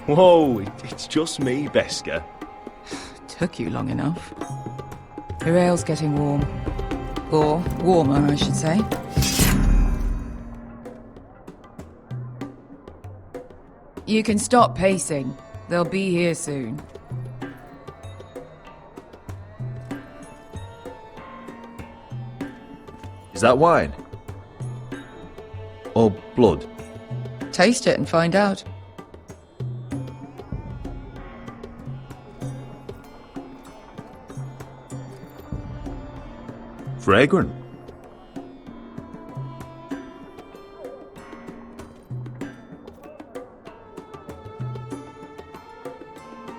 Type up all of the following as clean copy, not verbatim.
Whoa, it's just me, Beska. Took you long enough. The rail's getting warm. Or warmer, I should say. You can stop pacing. They'll be here soon. Is that wine? Or blood? Taste it and find out. Fragrant.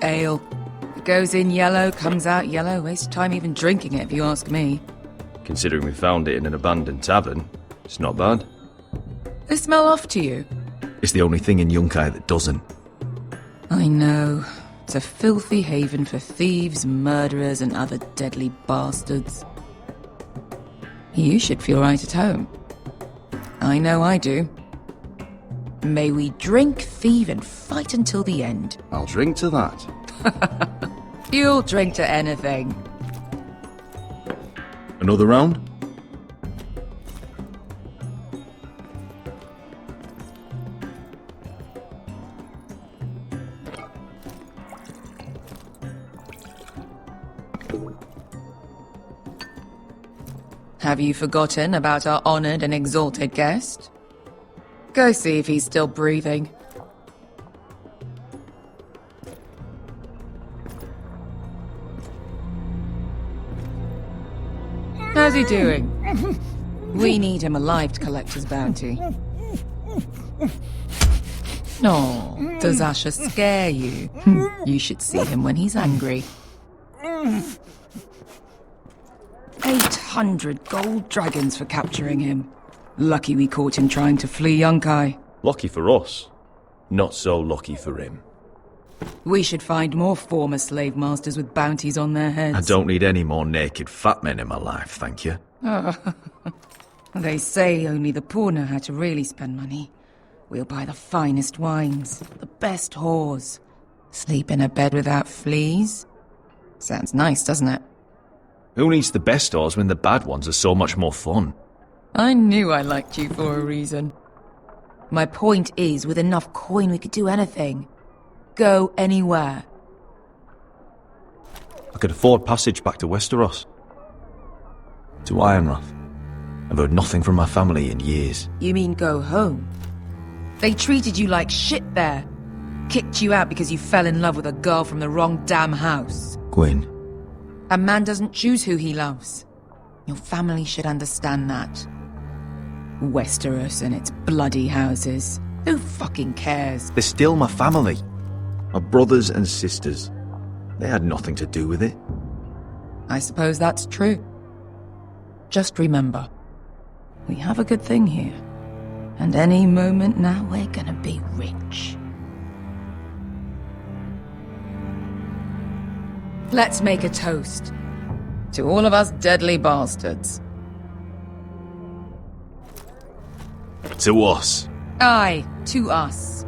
Ale. It goes in yellow, comes out yellow. Waste time even drinking it, if you ask me. Considering we found it in an abandoned tavern, it's not bad. They smell off to you. It's the only thing in Yunkai that doesn't. I know. It's a filthy haven for thieves, murderers, and other deadly bastards. You should feel right at home. I know I do. May we drink, thieve, and fight until the end. I'll drink to that. You'll drink to anything. Another round? Have you forgotten about our honored and exalted guest? Go see if he's still breathing. How's he doing? We need him alive to collect his bounty. No, does Asher scare you? You should see him when he's angry. 800 gold dragons for capturing him. Lucky we caught him trying to flee Yunkai. Lucky for us. Not so lucky for him. We should find more former slave masters with bounties on their heads. I don't need any more naked fat men in my life, thank you. They say only the poor know how to really spend money. We'll buy the finest wines, the best whores. Sleep in a bed without fleas? Sounds nice, doesn't it? Who needs the best stores when the bad ones are so much more fun? I knew I liked you for a reason. My point is, with enough coin we could do anything. Go anywhere. I could afford passage back to Westeros. To Ironrath. I've heard nothing from my family in years. You mean go home? They treated you like shit there. Kicked you out because you fell in love with a girl from the wrong damn house. Gwyn. A man doesn't choose who he loves. Your family should understand that. Westeros and its bloody houses. Who fucking cares? They're still my family. My brothers and sisters. They had nothing to do with it. I suppose that's true. Just remember, we have a good thing here. And any moment now we're gonna be rich. Let's make a toast. To all of us deadly bastards. To us. Aye, to us.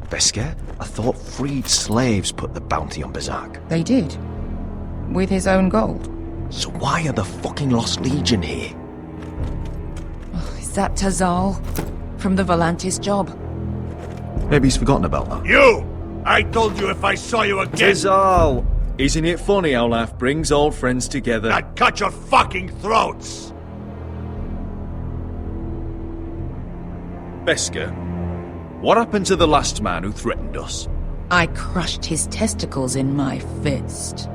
Beska, I thought freed slaves put the bounty on Berserk. They did. With his own gold. So why are the fucking Lost Legion here? Is that Tazal? From the Volantis job? Maybe he's forgotten about that. You! I told you if I saw you again... Tizal! Isn't it funny how life brings old friends together? I'd cut your fucking throats! Beska, what happened to the last man who threatened us? I crushed his testicles in my fist.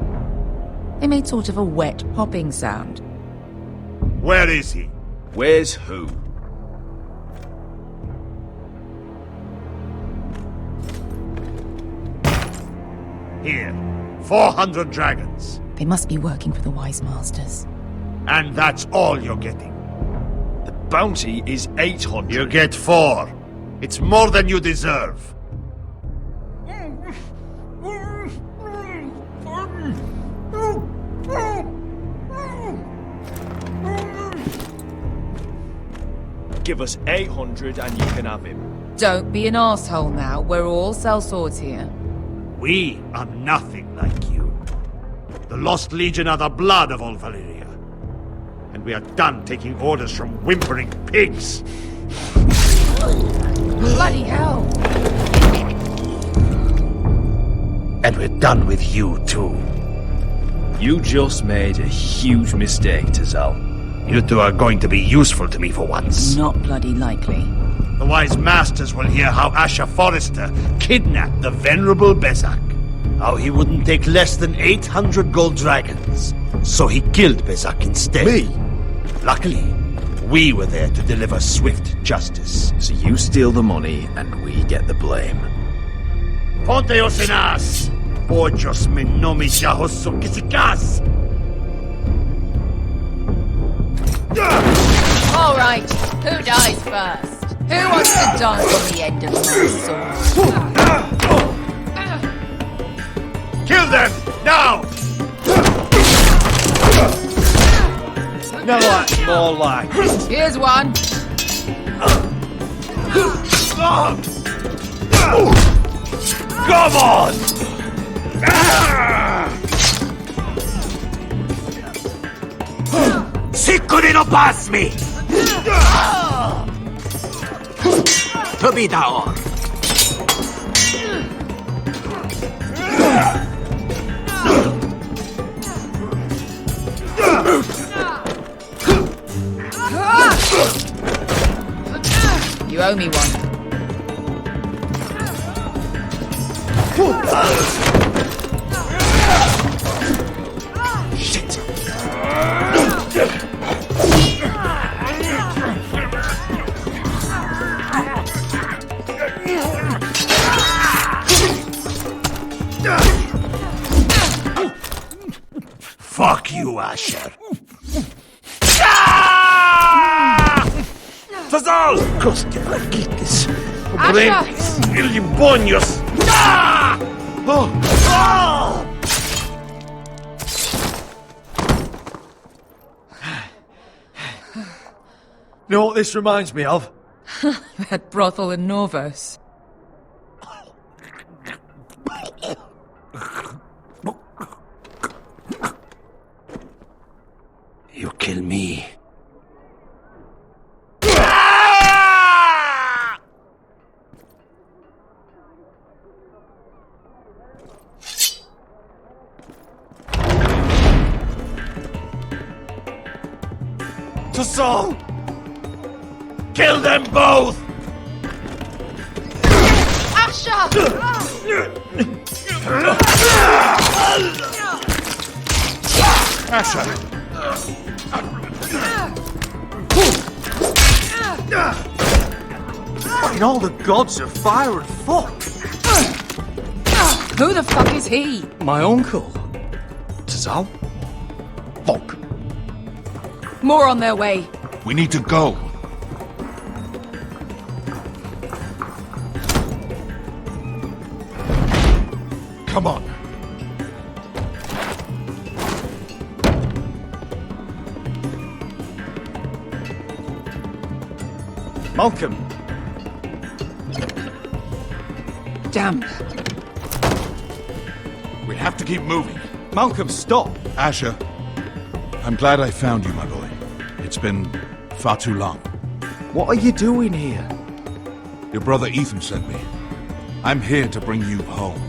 They made sort of a wet popping sound. Where is he? Where's who? Here. 400 dragons. They must be working for the Wise Masters. And that's all you're getting. The bounty is 800. You get 4. It's more than you deserve. Give us 800 and you can have him. Don't be an asshole now. We're all sellswords here. We are nothing like you. The Lost Legion are the blood of all Valyria. And we are done taking orders from whimpering pigs. Bloody hell! And we're done with you, too. You just made a huge mistake, Tazal. You two are going to be useful to me for once. Not bloody likely. The wise masters will hear how Asher Forrester kidnapped the venerable Bezak. How he wouldn't take less than 800 gold dragons. So he killed Bezak instead. Me? Luckily, we were there to deliver swift justice. So you steal the money and we get the blame. Ponteos en as! Ojos me nomi jahoso kisikas! All right, who dies first? Who wants to dance on the end of my sword? Kill them! Now! No, more like. Here's one. Come on! Sikuri no pass me! Tobidao. You owe me one. Shit! Fuck you, Asher. Tazal! Coste raquites. Asher! Ilibonios. You know what this reminds me of? That brothel in Norvos. You kill me. Tazal! Kill them both! Asher! Asher! Fucking all the gods of fire and fuck! Who the fuck is he? My uncle. Tazal? Fuck. More on their way. We need to go. Come on. Malcolm. Damn. We have to keep moving. Malcolm, stop! Asher, I'm glad I found you, my boy. It's been far too long. What are you doing here? Your brother Ethan sent me. I'm here to bring you home.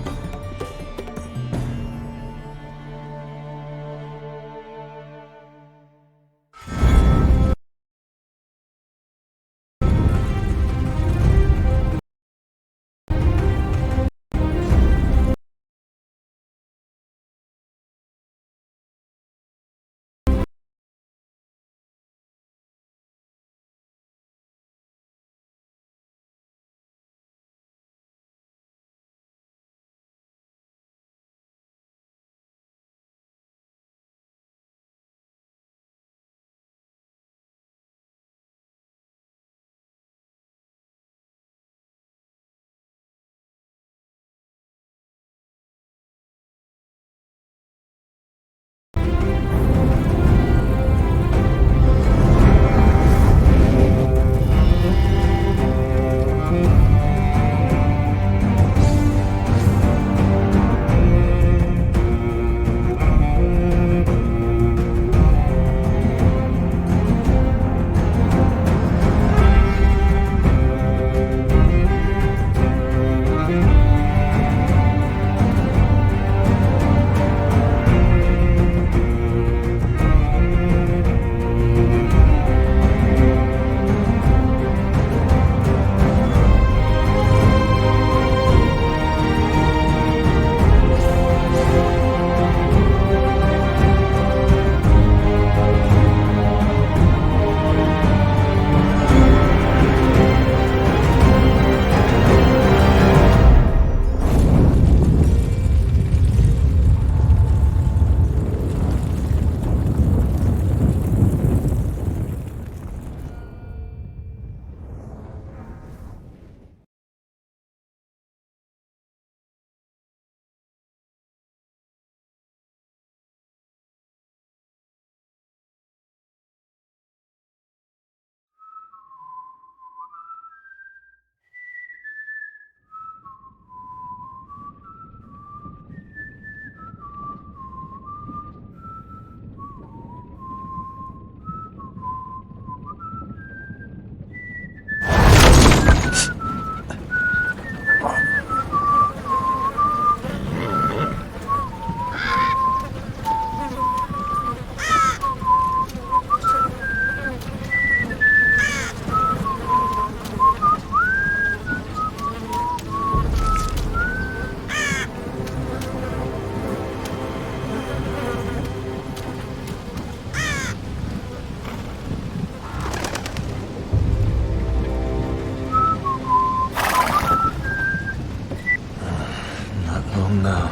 Oh no.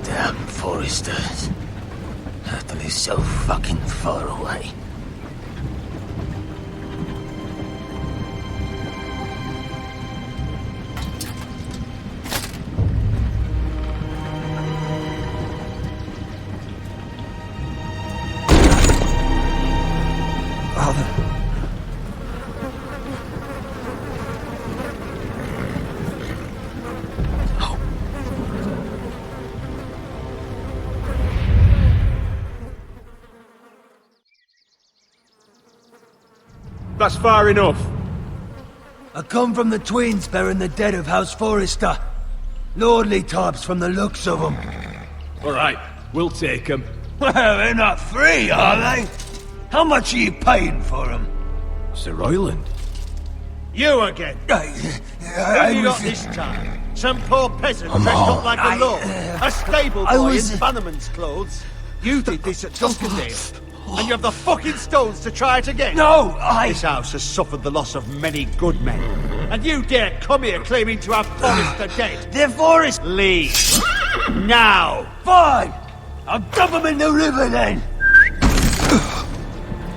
Damn Foresters. Ethel is so fucking far away. That's far enough. I come from the twins bearing the dead of House Forrester. Lordly types from the looks of them. All right, we'll take them. Well, they're not free, are they? How much are you paying for them? Sir Royland. You again. Who you got this time? Some poor peasant dressed up like a lord. A stable boy in Bannerman's clothes. You did this at Duskendale. And you have the fucking stones to try it again? No, This house has suffered the loss of many good men. And you dare come here claiming to have Forrester dead? They're Forrest. Leave. Now. Fine. I'll dump them in the river then.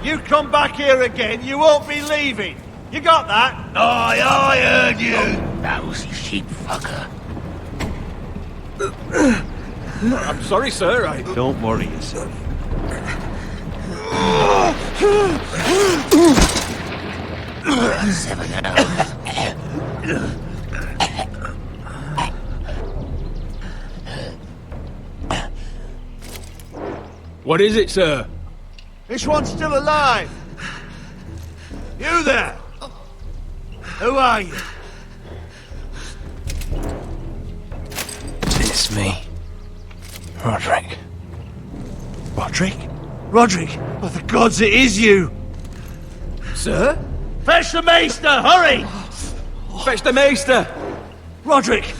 You come back here again, you won't be leaving. You got that? Aye, I heard you. Lousy sheep fucker. I'm sorry, sir. Don't worry yourself. What is it, sir? This one's still alive. You there? Who are you? It's me. Roderick. Roderick? Roderick? Oh, the gods, it is you! Sir? Fetch the maester, hurry! Fetch the maester! Roderick!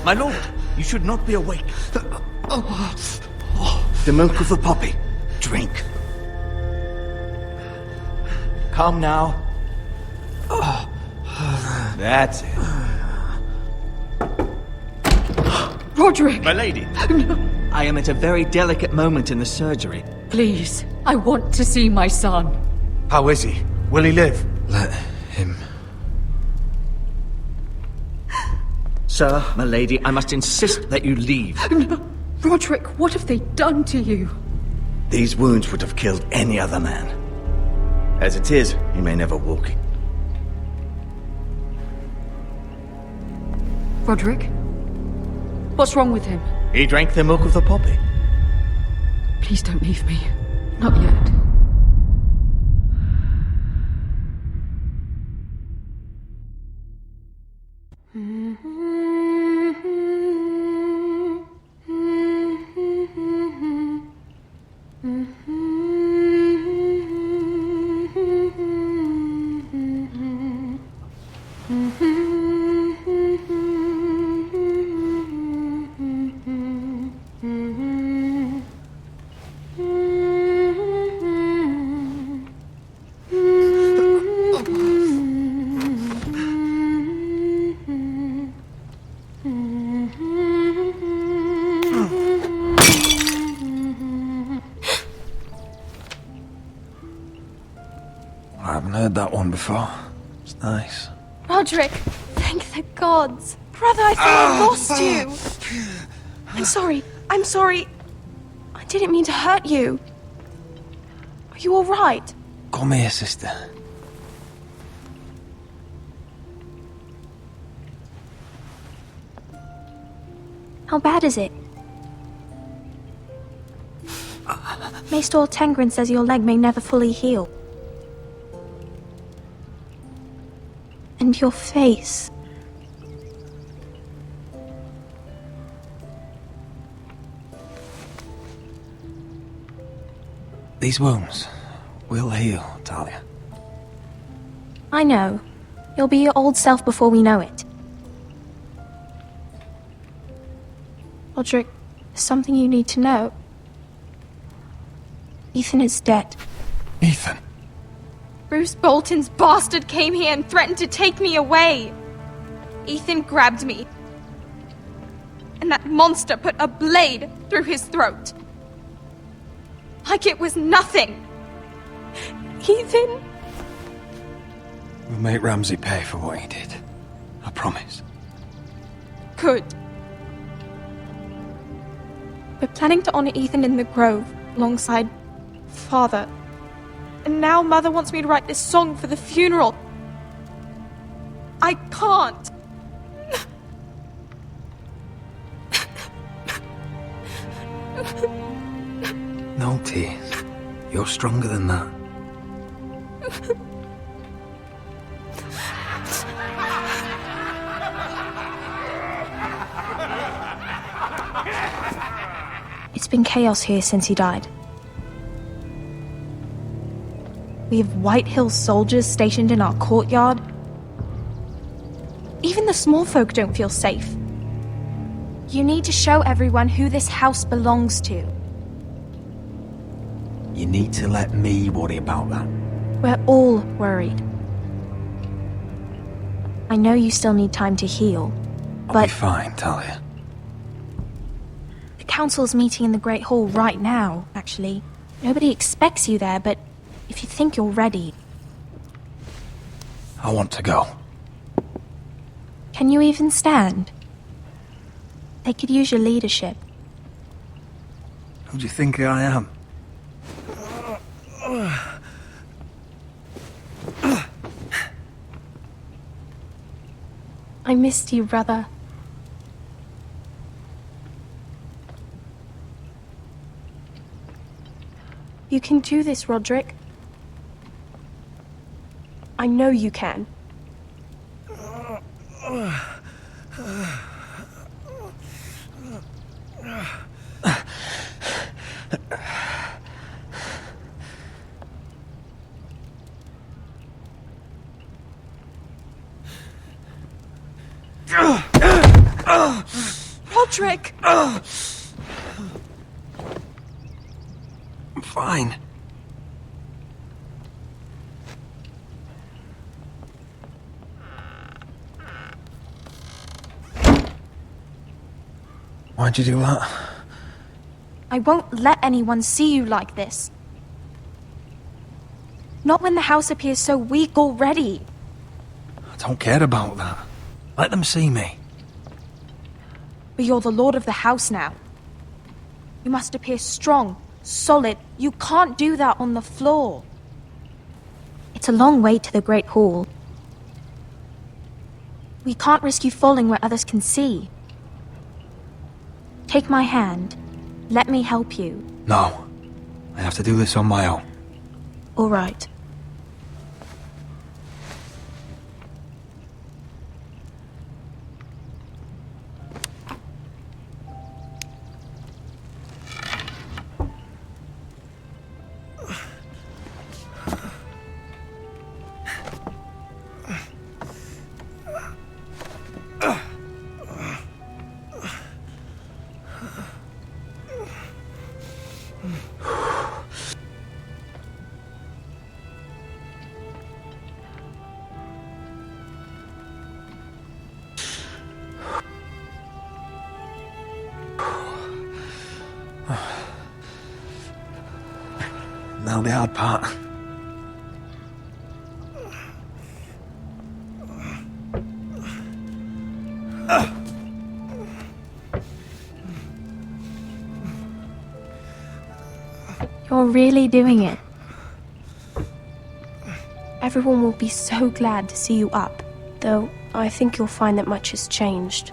My lord, you should not be awake. The milk of the poppy. Drink. Calm now. That's it. Roderick! My lady, I am at a very delicate moment in the surgery. Please, I want to see my son. How is he? Will he live? Let him. Sir, my lady, I must insist that you leave. No. Roderick, what have they done to you? These wounds would have killed any other man. As it is, he may never walk. Roderick? What's wrong with him? He drank the milk of the poppy. Please don't leave me. Not yet. I haven't heard that one before. It's nice. Roderick, thank the gods. Brother, I thought I lost you. I'm sorry. I didn't mean to hurt you. Are you all right? Come here, sister. How bad is it? Maester Tengrin says your leg may never fully heal. And your face. These wounds will heal, Talia. I know. You'll be your old self before we know it. Roderick, there's something you need to know. Ethan is dead. Ethan? Bruce Bolton's bastard came here and threatened to take me away. Ethan grabbed me. And that monster put a blade through his throat. Like it was nothing. Ethan? We'll make Ramsay pay for what he did. I promise. Good. We're planning to honor Ethan in the Grove, alongside Father. And now Mother wants me to write this song for the funeral. I can't. No tears. You're stronger than that. It's been chaos here since he died. We have White Hills soldiers stationed in our courtyard. Even the small folk don't feel safe. You need to show everyone who this house belongs to. You need to let me worry about that. We're all worried. I know you still need time to heal, I'll be fine, Talia. The council's meeting in the Great Hall right now, actually. Nobody expects you there, but if you think you're ready... I want to go. Can you even stand? They could use your leadership. Who do you think I am? I missed you, brother. You can do this, Roderick. I know you can. Roderick! I'm fine. Why'd you do that? I won't let anyone see you like this. Not when the house appears so weak already. I don't care about that. Let them see me. But you're the lord of the house now. You must appear strong, solid. You can't do that on the floor. It's a long way to the Great Hall. We can't risk you falling where others can see. Take my hand. Let me help you. No. I have to do this on my own. All right. Now the hard part. You're really doing it. Everyone will be so glad to see you up. Though, I think you'll find that much has changed.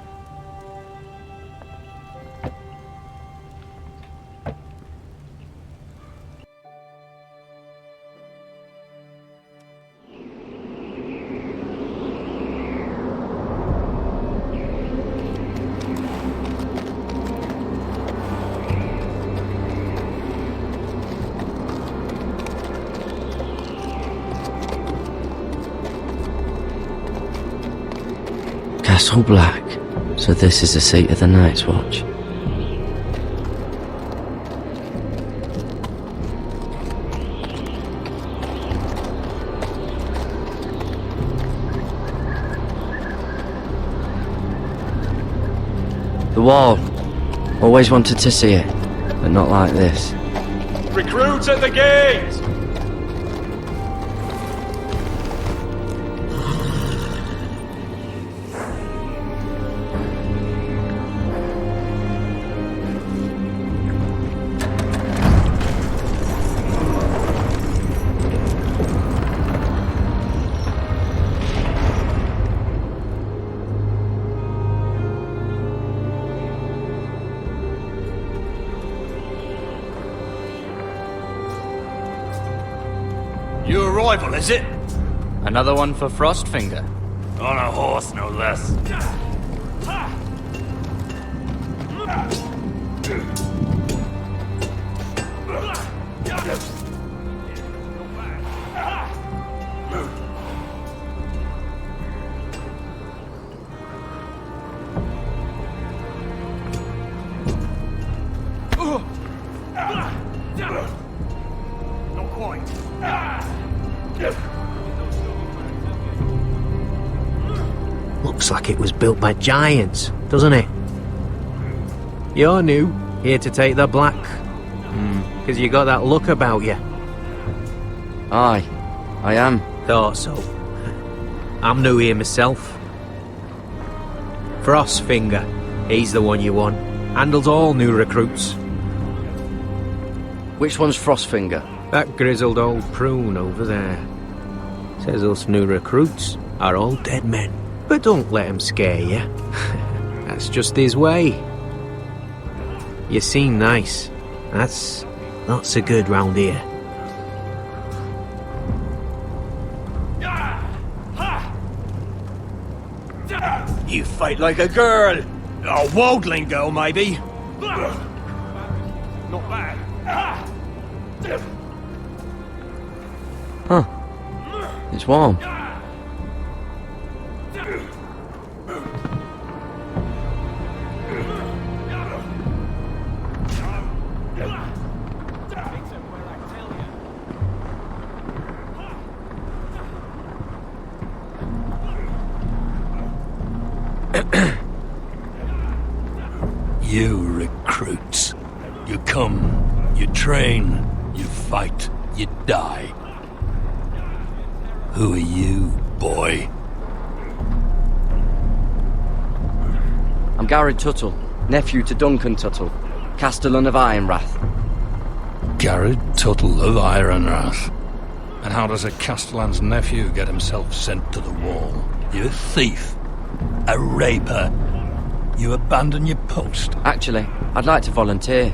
Castle Black. So this is the seat of the Night's Watch. The wall. Always wanted to see it, but not like this. Recruits at the gate! Your arrival, is it? Another one for Frostfinger. On a horse, no less. Not quite. Looks like it was built by giants, doesn't it? You're new, here to take the black. Because you got that look about you. Aye, I am. Thought so. I'm new here myself. Frostfinger, he's the one you want. Handles all new recruits. Which one's Frostfinger? That grizzled old prune over there. Says us new recruits are all dead men. But don't let him scare you. That's just his way. You seem nice. That's not so good round here. You fight like a girl. A worldling girl, maybe. Not bad. Huh. It's warm. You recruits. You come, you train, you fight, you die. Who are you, boy? I'm Gary Tuttle, nephew to Duncan Tuttle, Castellan of Ironrath. Garrett Tuttle of Ironrath. And how does a Castellan's nephew get himself sent to the wall? You a thief? A raper? You abandon your post? Actually, I'd like to volunteer.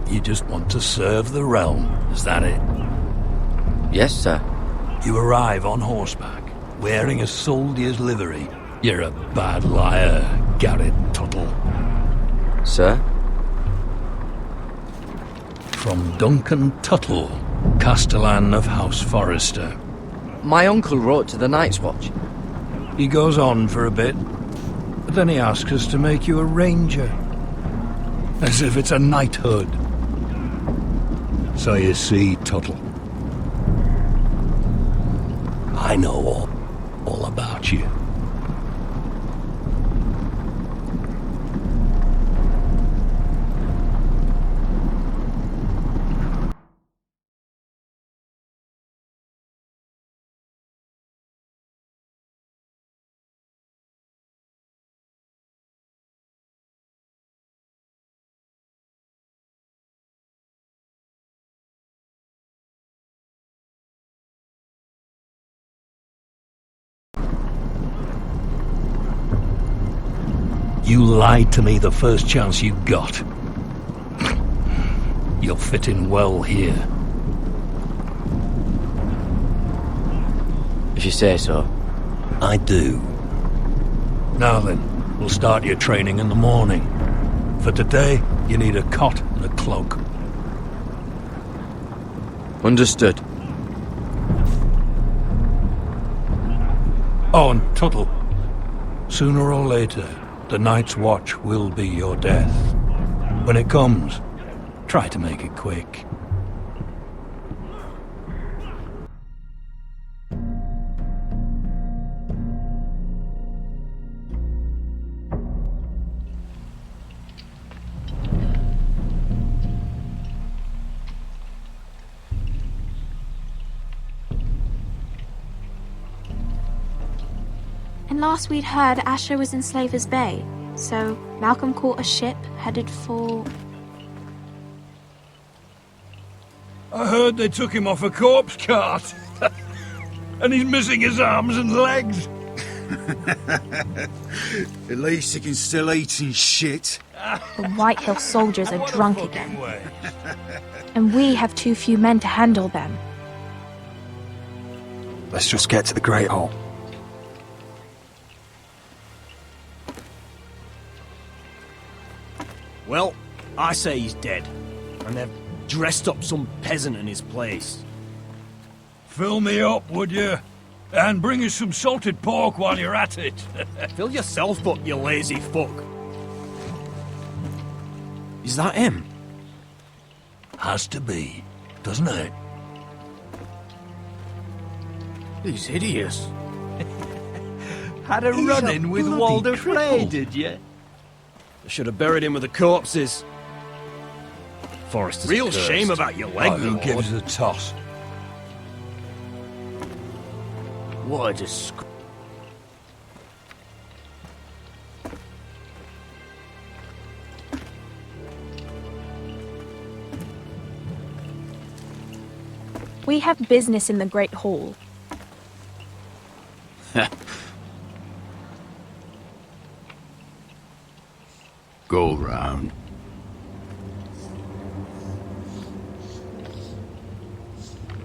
You just want to serve the realm, is that it? Yes, sir. You arrive on horseback, wearing a soldier's livery. You're a bad liar, Garrett Tuttle. Sir? From Duncan Tuttle, Castellan of House Forrester. My uncle wrote to the Night's Watch. He goes on for a bit, but then he asks us to make you a ranger. As if it's a knighthood. So you see, Tuttle, I know all about you. You lied to me the first chance you got. You'll fit in well here. If you say so. I do. Now then, we'll start your training in the morning. For today, you need a cot and a cloak. Understood. Oh, and Tuttle, Sooner or later, the Night's Watch will be your death. When it comes, try to make it quick. And last we'd heard, Asher was in Slaver's Bay, so Malcolm caught a ship headed for... I heard they took him off a corpse cart. And he's missing his arms and legs. At least he can still eat and shit. The White Hill soldiers are drunk again. And we have too few men to handle them. Let's just get to the Great Hall. Well, I say he's dead. And they've dressed up some peasant in his place. Fill me up, would you? And bring us some salted pork while you're at it. Fill yourself up, you lazy fuck. Is that him? Has to be, doesn't it? He's hideous. Had a run-in with Walder Frey, did you? I should have buried him with the corpses. Forrester's Real cursed. shame about your leg, who gives a toss? What a disgrace. We have business in the Great Hall. Go round.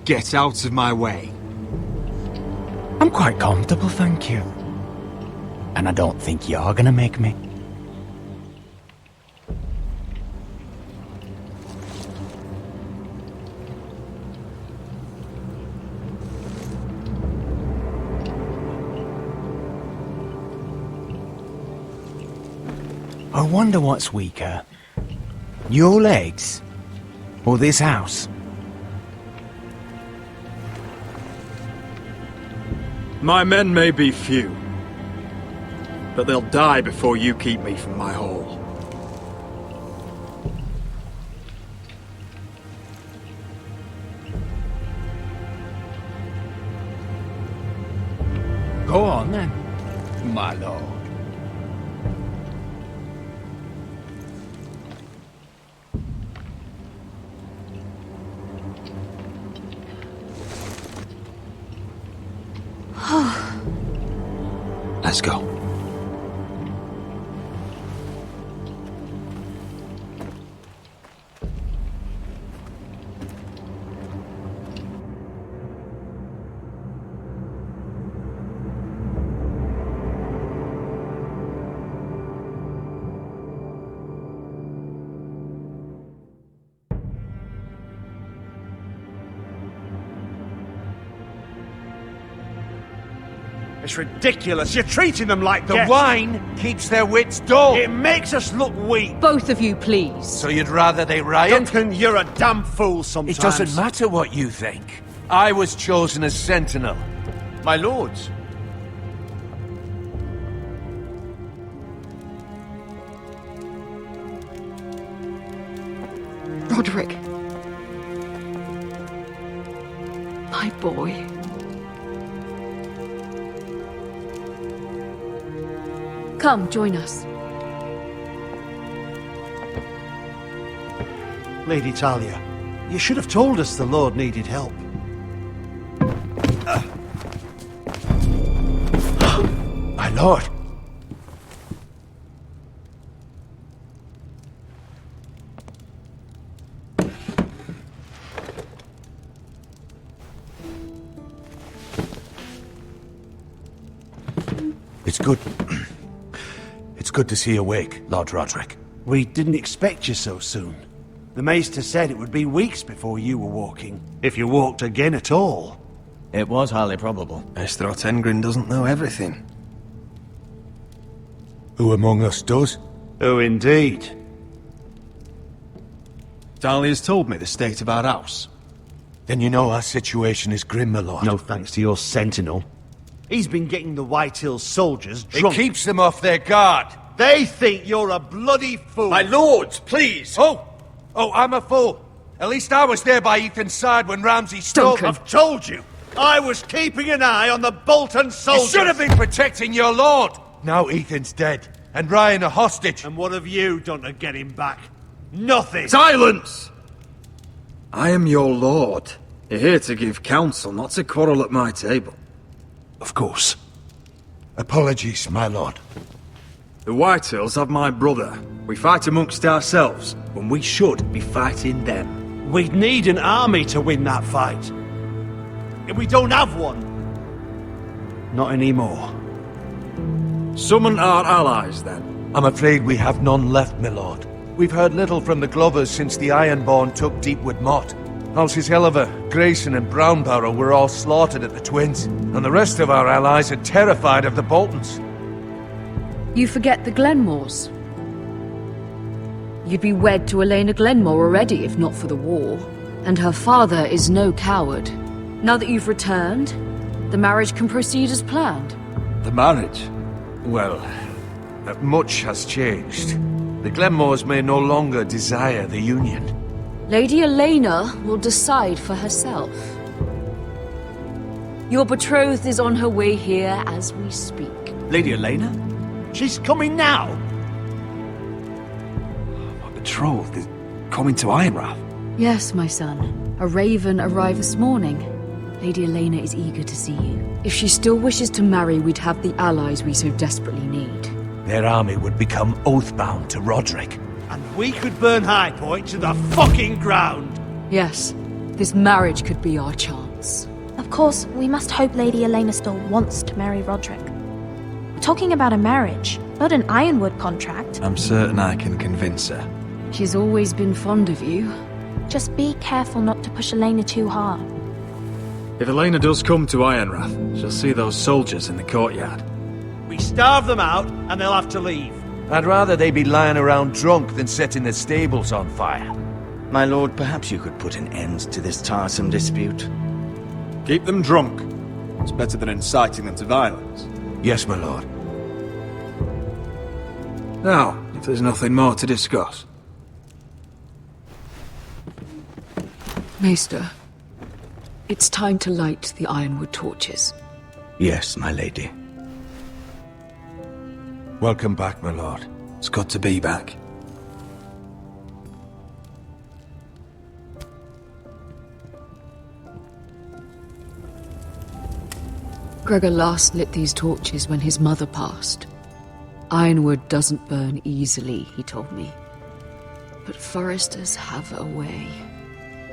Get out of my way. I'm quite comfortable, thank you. And I don't think you're gonna make me. I wonder what's weaker. Your legs? Or this house? My men may be few, but they'll die before you keep me from my hall. Go on then, my lord. Let's go. It's ridiculous. You're treating them like The guests. wine keeps their wits dull. It makes us look weak. Both of you, please. So you'd rather they riot? Duncan, you're a damn fool sometimes. It doesn't matter what you think. I was chosen as sentinel. My lords. Roderick. My boy. Come, join us. Lady Talia, you should have told us the Lord needed help. My lord. It's good. It's good to see you awake, Lord Roderick. We didn't expect you so soon. The Maester said it would be weeks before you were walking, if you walked again at all. It was highly probable. Maester Otengrin doesn't know everything. Who among us does? Oh, indeed. Dahlia's told me the state of our house. Then you know our situation is grim, my lord. No thanks to your sentinel. He's been getting the Whitehills soldiers drunk. It keeps them off their guard. They think you're a bloody fool. My lords, please! Oh, I'm a fool. At least I was there by Ethan's side when Ramsay stole... I've told you! I was keeping an eye on the Bolton soldiers! You should have been protecting your lord! Now Ethan's dead, and Ryan a hostage. And what have you done to get him back? Nothing! Silence! I am your lord. You're here to give counsel, not to quarrel at my table. Of course. Apologies, my lord. The Whitehills have my brother. We fight amongst ourselves, when we should be fighting them. We'd need an army to win that fight. And we don't have one. Not anymore. Summon our allies, then. I'm afraid we have none left, my lord. We've heard little from the Glovers since the Ironborn took Deepwood Motte. Halsey's Helliver, Grayson and Brownbarrow were all slaughtered at the Twins, and the rest of our allies are terrified of the Boltons. You forget the Glenmores. You'd be wed to Elena Glenmore already if not for the war. And her father is no coward. Now that you've returned, the marriage can proceed as planned. The marriage? Well, much has changed. The Glenmores may no longer desire the union. Lady Elena will decide for herself. Your betrothed is on her way here as we speak. Lady Elena? She's coming now! My betrothed is coming to Ironrath. Yes, my son. A raven arrived this morning. Lady Elena is eager to see you. If she still wishes to marry, we'd have the allies we so desperately need. Their army would become oathbound to Roderick. And we could burn High Point to the fucking ground! Yes, this marriage could be our chance. Of course, we must hope Lady Elena still wants to marry Roderick. We're talking about a marriage, not an Ironwood contract. I'm certain I can convince her. She's always been fond of you. Just be careful not to push Elena too hard. If Elena does come to Ironrath, she'll see those soldiers in the courtyard. We starve them out, and they'll have to leave. I'd rather they be lying around drunk than setting the stables on fire. My lord, perhaps you could put an end to this tiresome dispute. Keep them drunk. It's better than inciting them to violence. Yes, my lord. Now, if there's nothing more to discuss. Maester, it's time to light the Ironwood torches. Yes, my lady. Welcome back, my lord. It's good to be back. Gregor last lit these torches when his mother passed. Ironwood doesn't burn easily, he told me. But foresters have a way.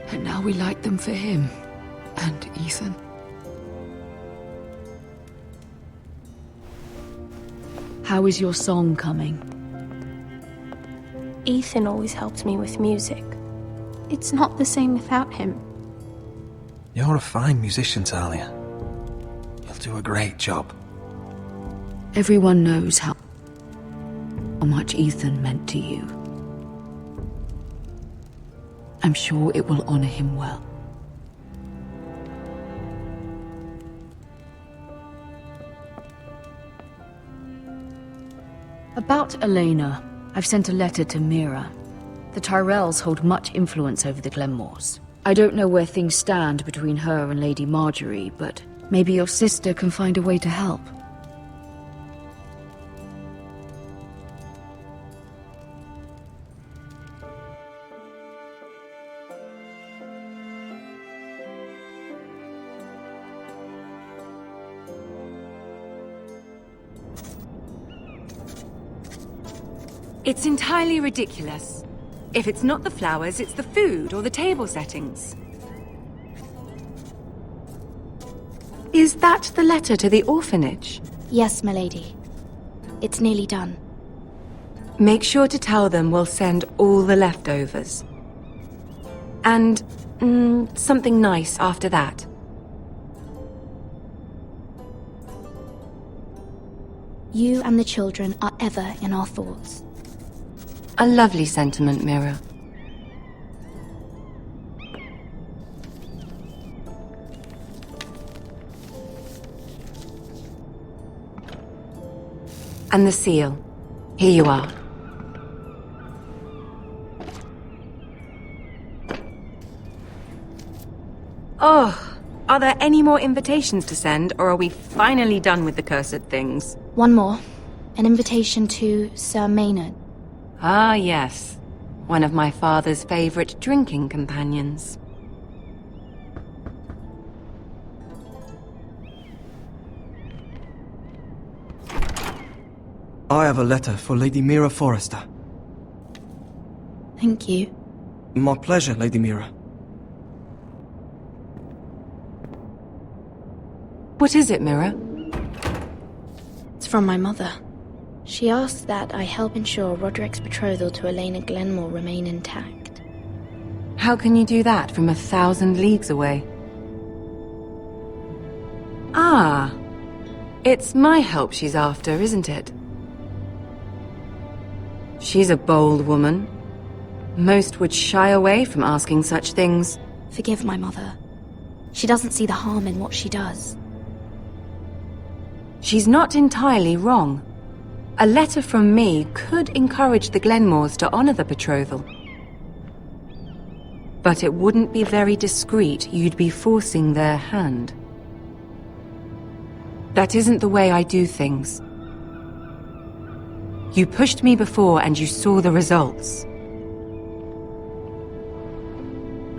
And now we light them for him. And Ethan. How is your song coming? Ethan always helped me with music. It's not the same without him. You're a fine musician, Talia. You'll do a great job. Everyone knows how much Ethan meant to you. I'm sure it will honor him well. About Elena, I've sent a letter to Mira. The Tyrells hold much influence over the Glenmores. I don't know where things stand between her and Lady Marjorie, but maybe your sister can find a way to help. It's entirely ridiculous. If it's not the flowers, it's the food or the table settings. Is that the letter to the orphanage? Yes, my lady. It's nearly done. Make sure to tell them we'll send all the leftovers. And something nice after that. You and the children are ever in our thoughts. A lovely sentiment, Mira. And the seal. Here you are. Oh, are there any more invitations to send, or are we finally done with the cursed things? One more. An invitation to Sir Maynard. Ah, yes. One of my father's favorite drinking companions. I have a letter for Lady Mira Forrester. Thank you. My pleasure, Lady Mira. What is it, Mira? It's from my mother. She asks that I help ensure Roderick's betrothal to Elena Glenmore remain intact. How can you do that from 1,000 leagues away? Ah, it's my help she's after, isn't it? She's a bold woman. Most would shy away from asking such things. Forgive my mother. She doesn't see the harm in what she does. She's not entirely wrong. A letter from me could encourage the Glenmores to honor the betrothal. But it wouldn't be very discreet. You'd be forcing their hand. That isn't the way I do things. You pushed me before and you saw the results.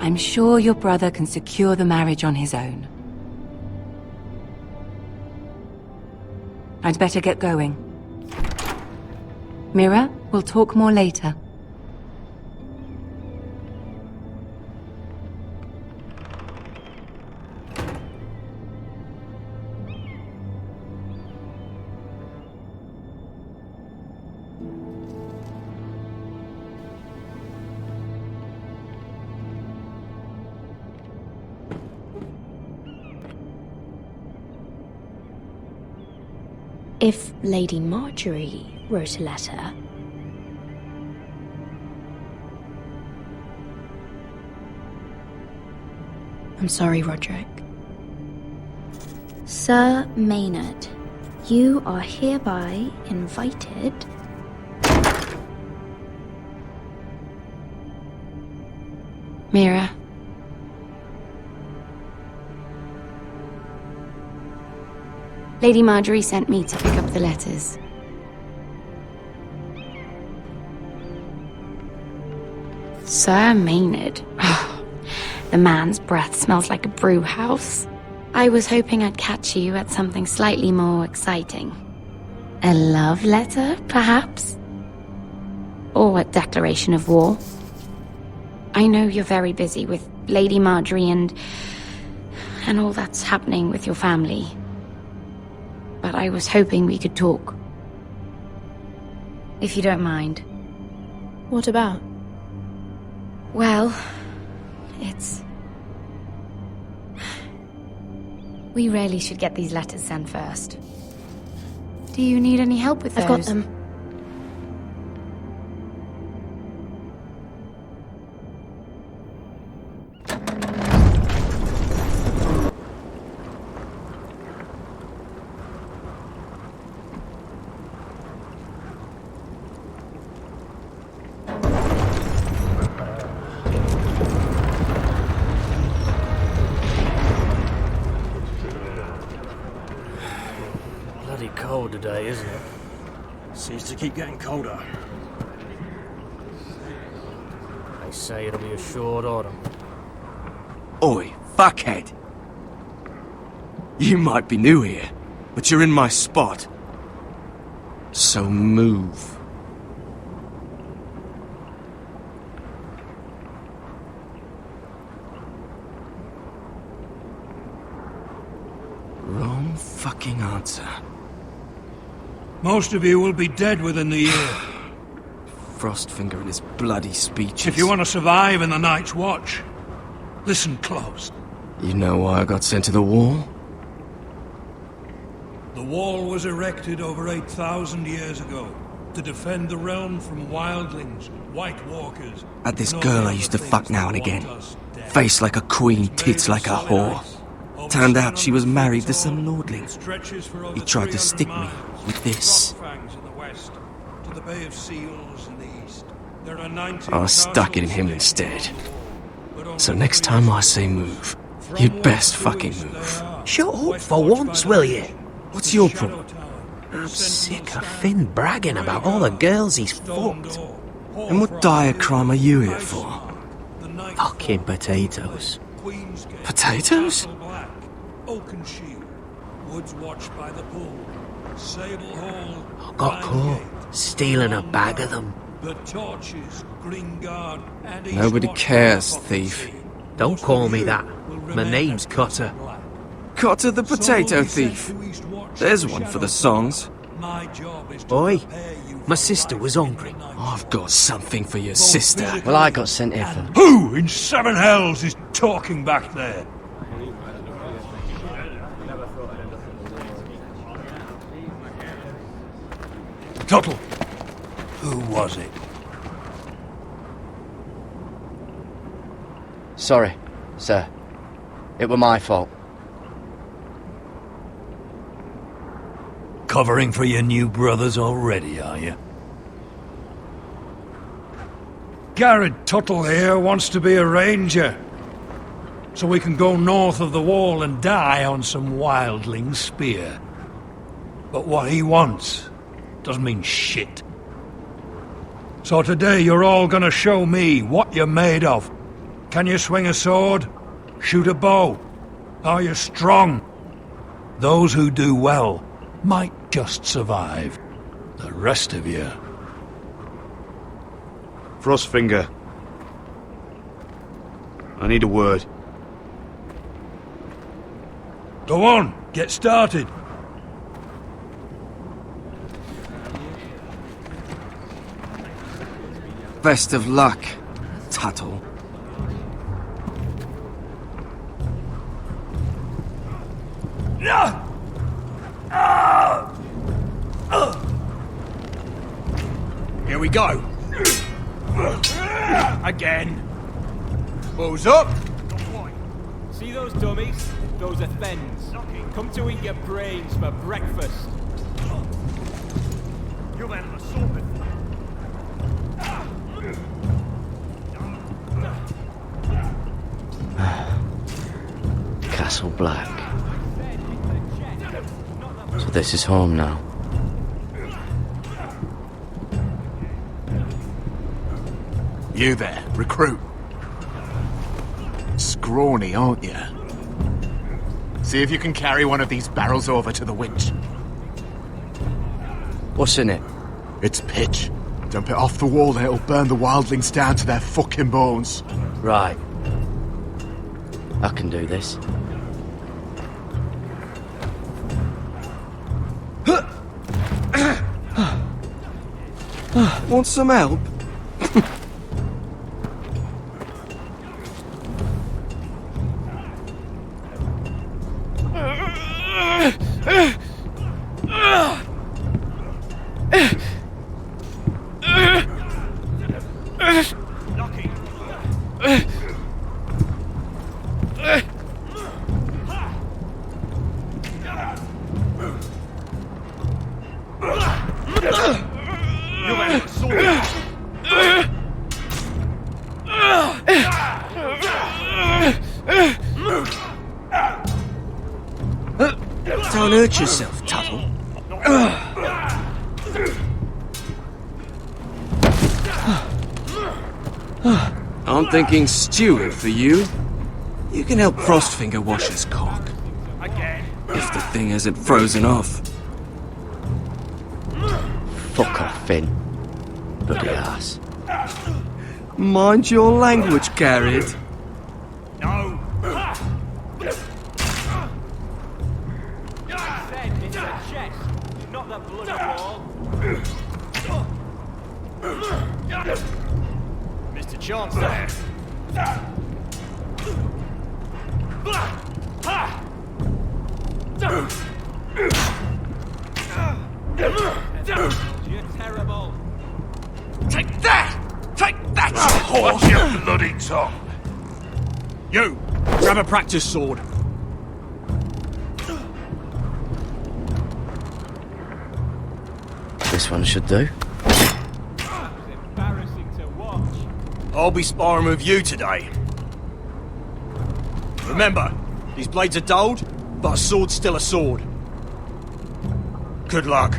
I'm sure your brother can secure the marriage on his own. I'd better get going. Mira, we'll talk more later. If Lady Marjorie wrote a letter... I'm sorry, Roderick. Sir Maynard, you are hereby invited... Mira. Lady Marjorie sent me to pick up the letters. Sir Maynard. The man's breath smells like a brew house. I was hoping I'd catch you at something slightly more exciting. A love letter, perhaps? Or a declaration of war? I know you're very busy with Lady Marjorie and all that's happening with your family. But I was hoping we could talk. If you don't mind. What about? Well, it's... We really should get these letters sent first. Do you need any help with those? I've got them. Cold today, isn't it? Seems to keep getting colder. They say it'll be a short autumn. Oi, fuckhead! You might be new here, but you're in my spot. So move. Wrong fucking answer. Most of you will be dead within the year. Frostfinger and his bloody speeches. If you want to survive in the Night's Watch, listen close. You know why I got sent to the wall? The wall was erected over 8,000 years ago to defend the realm from wildlings, White Walkers. Had this girl I used to fuck now and again. Face like a queen, tits like a whore. Turned out she was married to some lordling. He tried to stick me with this. I stuck it in him instead. So next time I say move, you'd best fucking move. Shut up for once, will you? What's your problem? I'm sick of Finn bragging about all the girls he's fucked. And what dire crime are you here for? Fucking potatoes. Potatoes? I got caught stealing a bag of them. Nobody cares, thief. Don't call me that. My name's Cutter. Cutter the potato thief. There's one for the songs. Oi, my sister was hungry. I've got something for your sister. Well, I got sent here for... Who in seven hells is talking back there? Tuttle, who was it? Sorry, sir. It were my fault. Covering for your new brothers already, are you? Garrett Tuttle here wants to be a ranger. So we can go north of the wall and die on some wildling spear. But what he wants doesn't mean shit. So today you're all gonna show me what you're made of. Can you swing a sword? Shoot a bow? Are you strong? Those who do well might just survive. The rest of you... Frostfinger. I need a word. Go on, get started. Best of luck, Tuttle. Here we go. Again. Balls up. See those dummies? Those are Thens. Come to eat your brains for breakfast. You've had an assault before. Castle Black. So this is home now. You there, recruit. Scrawny, aren't you? See if you can carry one of these barrels over to the winch. What's in it? It's pitch. Dump it off the wall and it'll burn the wildlings down to their fucking bones. Right. I can do this. Want some help? Don't hurt yourself, Tuttle. I'm thinking steward for you. You can help Frostfinger wash his cock. If the thing isn't frozen off. Fuck off, Finn. Bloody ass. Mind your language, Garrett. No. Then it's the chest, not the bloody wall. Mr. Chancellor. You're terrible. Take that! Take that! Watch your bloody tongue! You! Grab a practice sword. This one should do. Embarrassing to watch. I'll be sparring with you today. Remember, these blades are dulled, but a sword's still a sword. Good luck.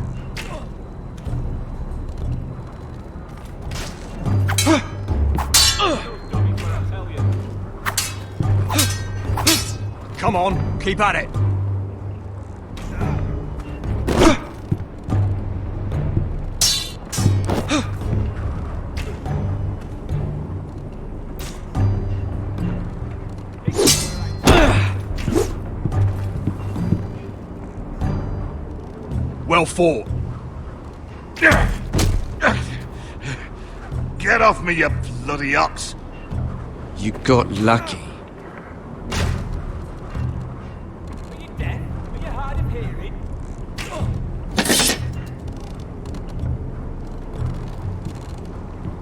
Come on, keep at it. Well fought. Get off me, you bloody ox! You got lucky. Are you deaf? Are you hard of hearing?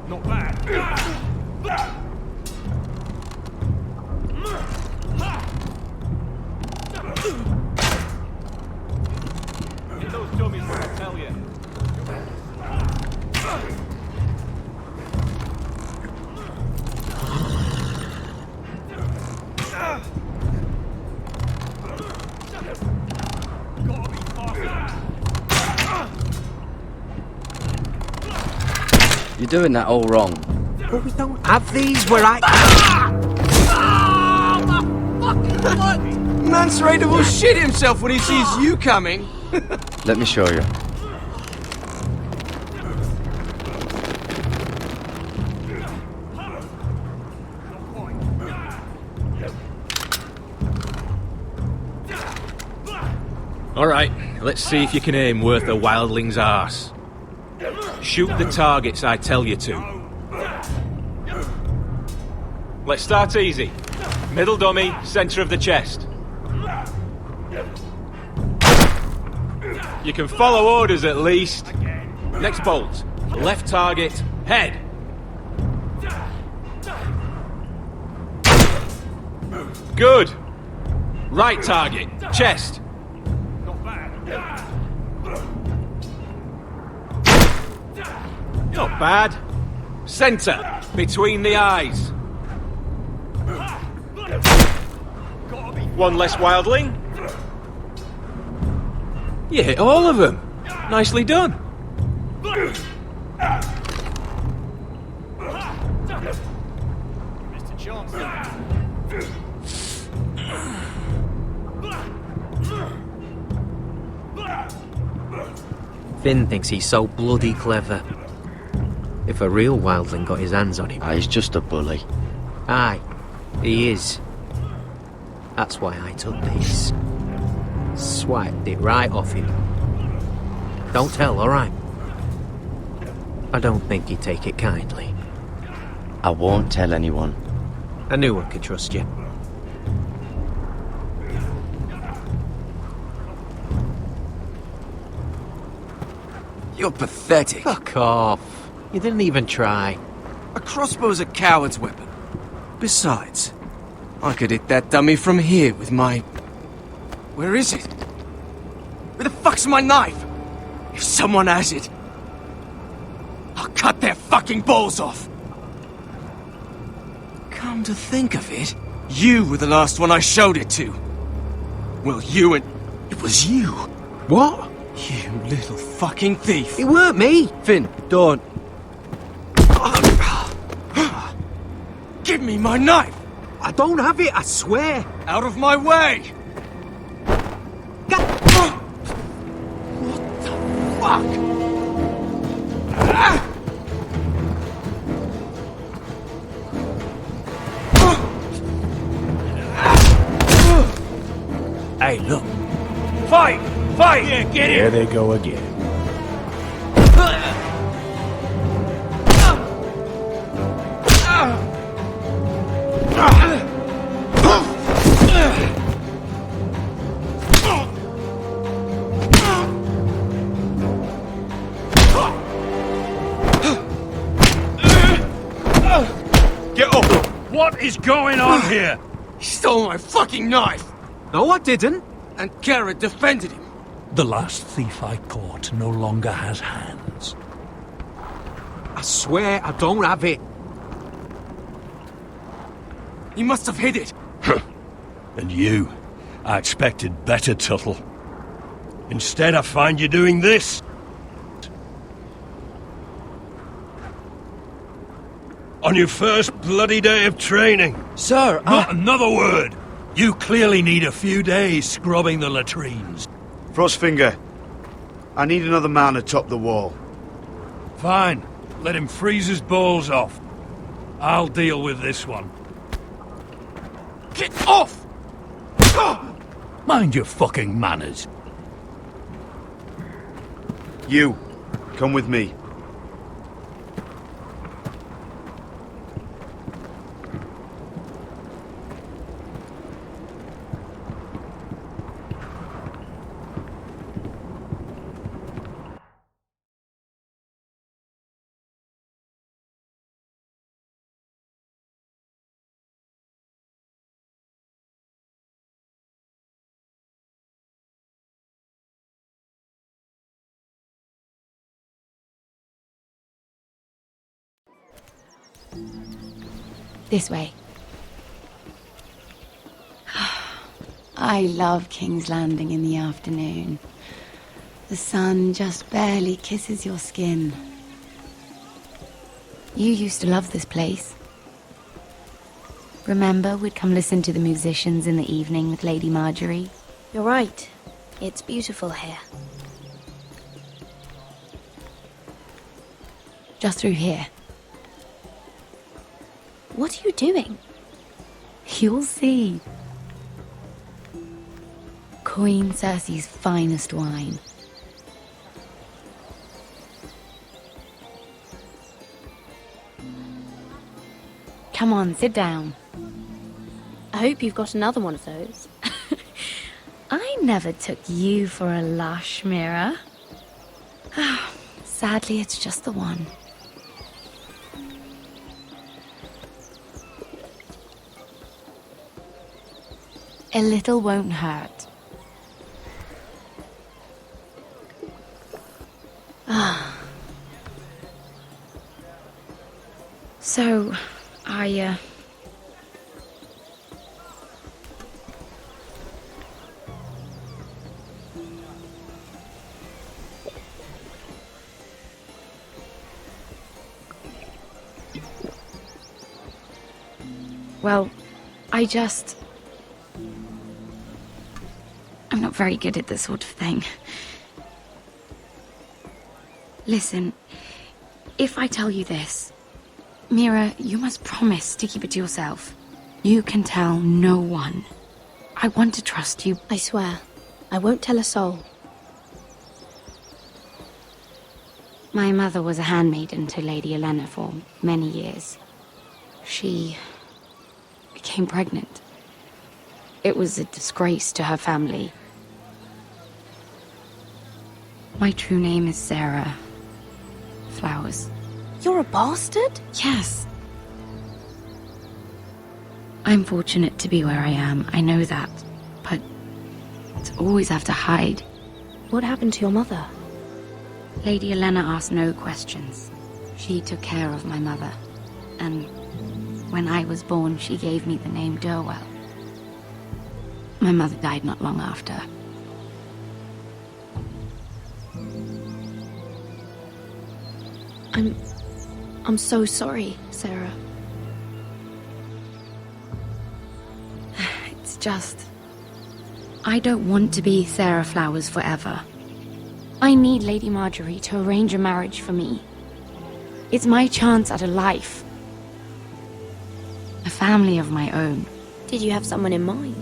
Not bad. Get those dummies when I tell you. You're doing that all wrong. But we don't have these where I... Mance Raider will shit himself when he sees you coming. Let me show you. Alright, let's see if you can aim worth a wildling's arse. Shoot the targets I tell you to. Let's start easy. Middle dummy, centre of the chest. You can follow orders at least. Next bolt. Left target, head. Good. Right target, chest. Not bad. Centre, between the eyes. One less wildling. You hit all of them. Nicely done. Mr. Johnson. Finn thinks he's so bloody clever. If a real wildling got his hands on him... He's just a bully. Aye, he is. That's why I took these. Swiped it right off him. Don't tell, alright? I don't think he'd take it kindly. I won't tell anyone. I knew I could trust you. You're pathetic. Fuck off. You didn't even try. A crossbow's a coward's weapon. Besides, I could hit that dummy from here with my... Where is it? Where the fuck's my knife? If someone has it, I'll cut their fucking balls off. Come to think of it, you were the last one I showed it to. Well, you and... It was you. What? You little fucking thief. It weren't me. Finn, don't. Give me my knife! I don't have it, I swear. Out of my way! What the fuck? Hey, look. Fight! Fight! Yeah, get There they go again. is going on here? He stole my fucking knife! No, I didn't. And Garrett defended him. The last thief I caught no longer has hands. I swear I don't have it. He must have hid it. And you, I expected better, Tuttle. Instead, I find you doing this. On your first bloody day of training. Sir, Not another word! You clearly need a few days scrubbing the latrines. Frostfinger, I need another man atop the wall. Fine. Let him freeze his balls off. I'll deal with this one. Get off! Mind your fucking manners. You, come with me. This way. I love King's Landing in the afternoon. The sun just barely kisses your skin. You used to love this place. Remember, we'd come listen to the musicians in the evening with Lady Marjorie? You're right. It's beautiful here. Just through here. What are you doing? You'll see. Queen Cersei's finest wine. Come on, sit down. I hope you've got another one of those. I never took you for a lush, Mira. Sadly, it's just the one. A little won't hurt. So, well, I'm not very good at this sort of thing. Listen, if I tell you this, Mira, you must promise to keep it to yourself. You can tell no one. I want to trust you. I swear, I won't tell a soul. My mother was a handmaiden to Lady Olenna for many years. She became pregnant. It was a disgrace to her family. My true name is Sarah Flowers. You're a bastard? Yes. I'm fortunate to be where I am, I know that. But to always have to hide. What happened to your mother? Lady Olenna asked no questions. She took care of my mother. And when I was born, she gave me the name Durwell. My mother died not long after. I'm so sorry, Sarah. It's just... I don't want to be Sarah Flowers forever. I need Lady Marjorie to arrange a marriage for me. It's my chance at a life. A family of my own. Did you have someone in mind?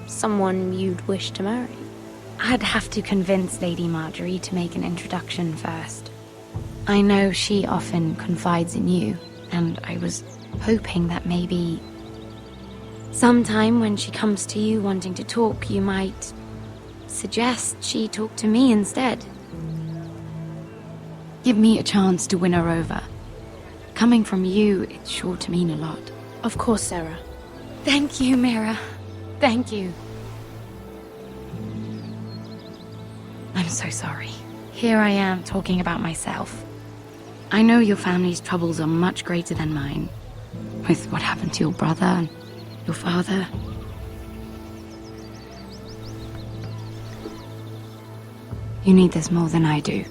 Someone you'd wish to marry? I'd have to convince Lady Marjorie to make an introduction first. I know she often confides in you, and I was hoping that maybe sometime when she comes to you wanting to talk, you might suggest she talk to me instead. Give me a chance to win her over. Coming from you, it's sure to mean a lot. Of course, Sarah. Thank you, Mira. Thank you. I'm so sorry. Here I am talking about myself. I know your family's troubles are much greater than mine. With what happened to your brother and your father. You need this more than I do.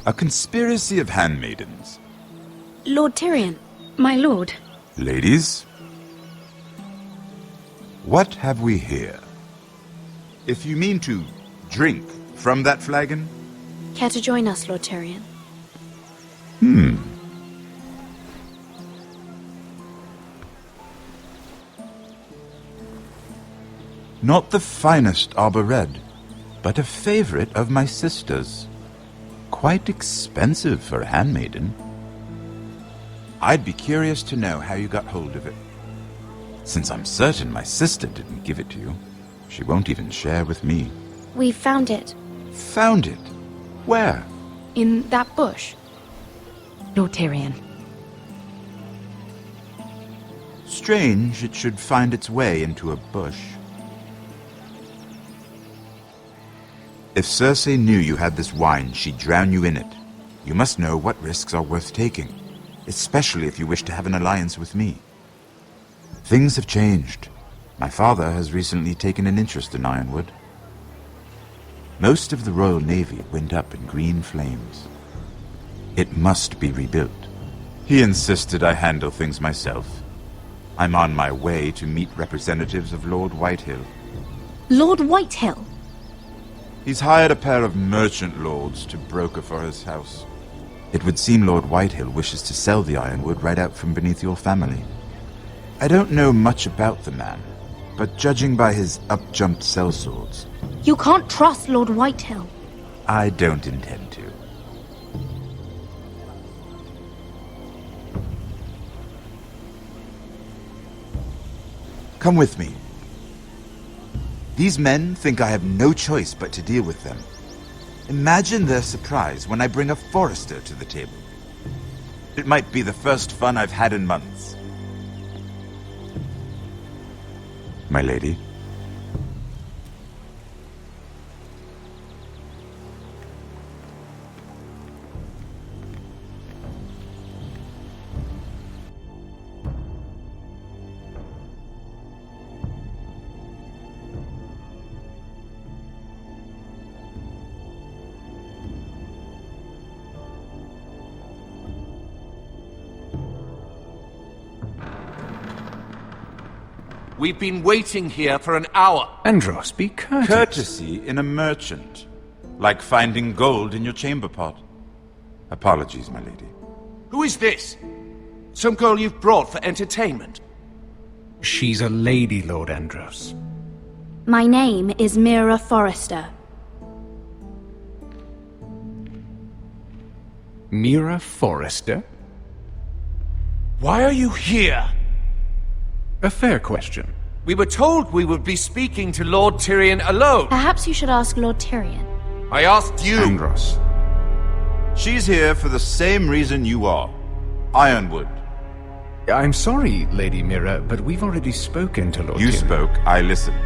A conspiracy of handmaidens. Lord Tyrion. My lord. Ladies, what have we here? If you mean to drink from that flagon? Care to join us, Lord Tyrion? Not the finest arbor red, but a favorite of my sister's. Quite expensive for a handmaiden. I'd be curious to know how you got hold of it. Since I'm certain my sister didn't give it to you, she won't even share with me. We found it. Found it? Where? In that bush. Lord Tyrion. Strange it should find its way into a bush. If Cersei knew you had this wine, she'd drown you in it. You must know what risks are worth taking, especially if you wish to have an alliance with me. Things have changed. My father has recently taken an interest in Ironwood. Most of the Royal Navy went up in green flames. It must be rebuilt. He insisted I handle things myself. I'm on my way to meet representatives of Lord Whitehill. Lord Whitehill? He's hired a pair of merchant lords to broker for his house. It would seem Lord Whitehill wishes to sell the Ironwood right out from beneath your family. I don't know much about the man, but judging by his up-jumped sellswords, You can't trust Lord Whitehill. I don't intend to. Come with me. These men think I have no choice but to deal with them. Imagine their surprise when I bring a forester to the table. It might be the first fun I've had in months. My lady. We've been waiting here for an hour. Andros, be courteous. Courtesy in a merchant. Like finding gold in your chamber pot. Apologies, my lady. Who is this? Some girl you've brought for entertainment? She's a lady, Lord Andros. My name is Mira Forrester. Mira Forrester? Why are you here? A fair question. We were told we would be speaking to Lord Tyrion alone. Perhaps you should ask Lord Tyrion. I asked you. Andros. She's here for the same reason you are. Ironwood. I'm sorry, Lady Mira, but we've already spoken to Lord You Tyrion. spoke, I listened.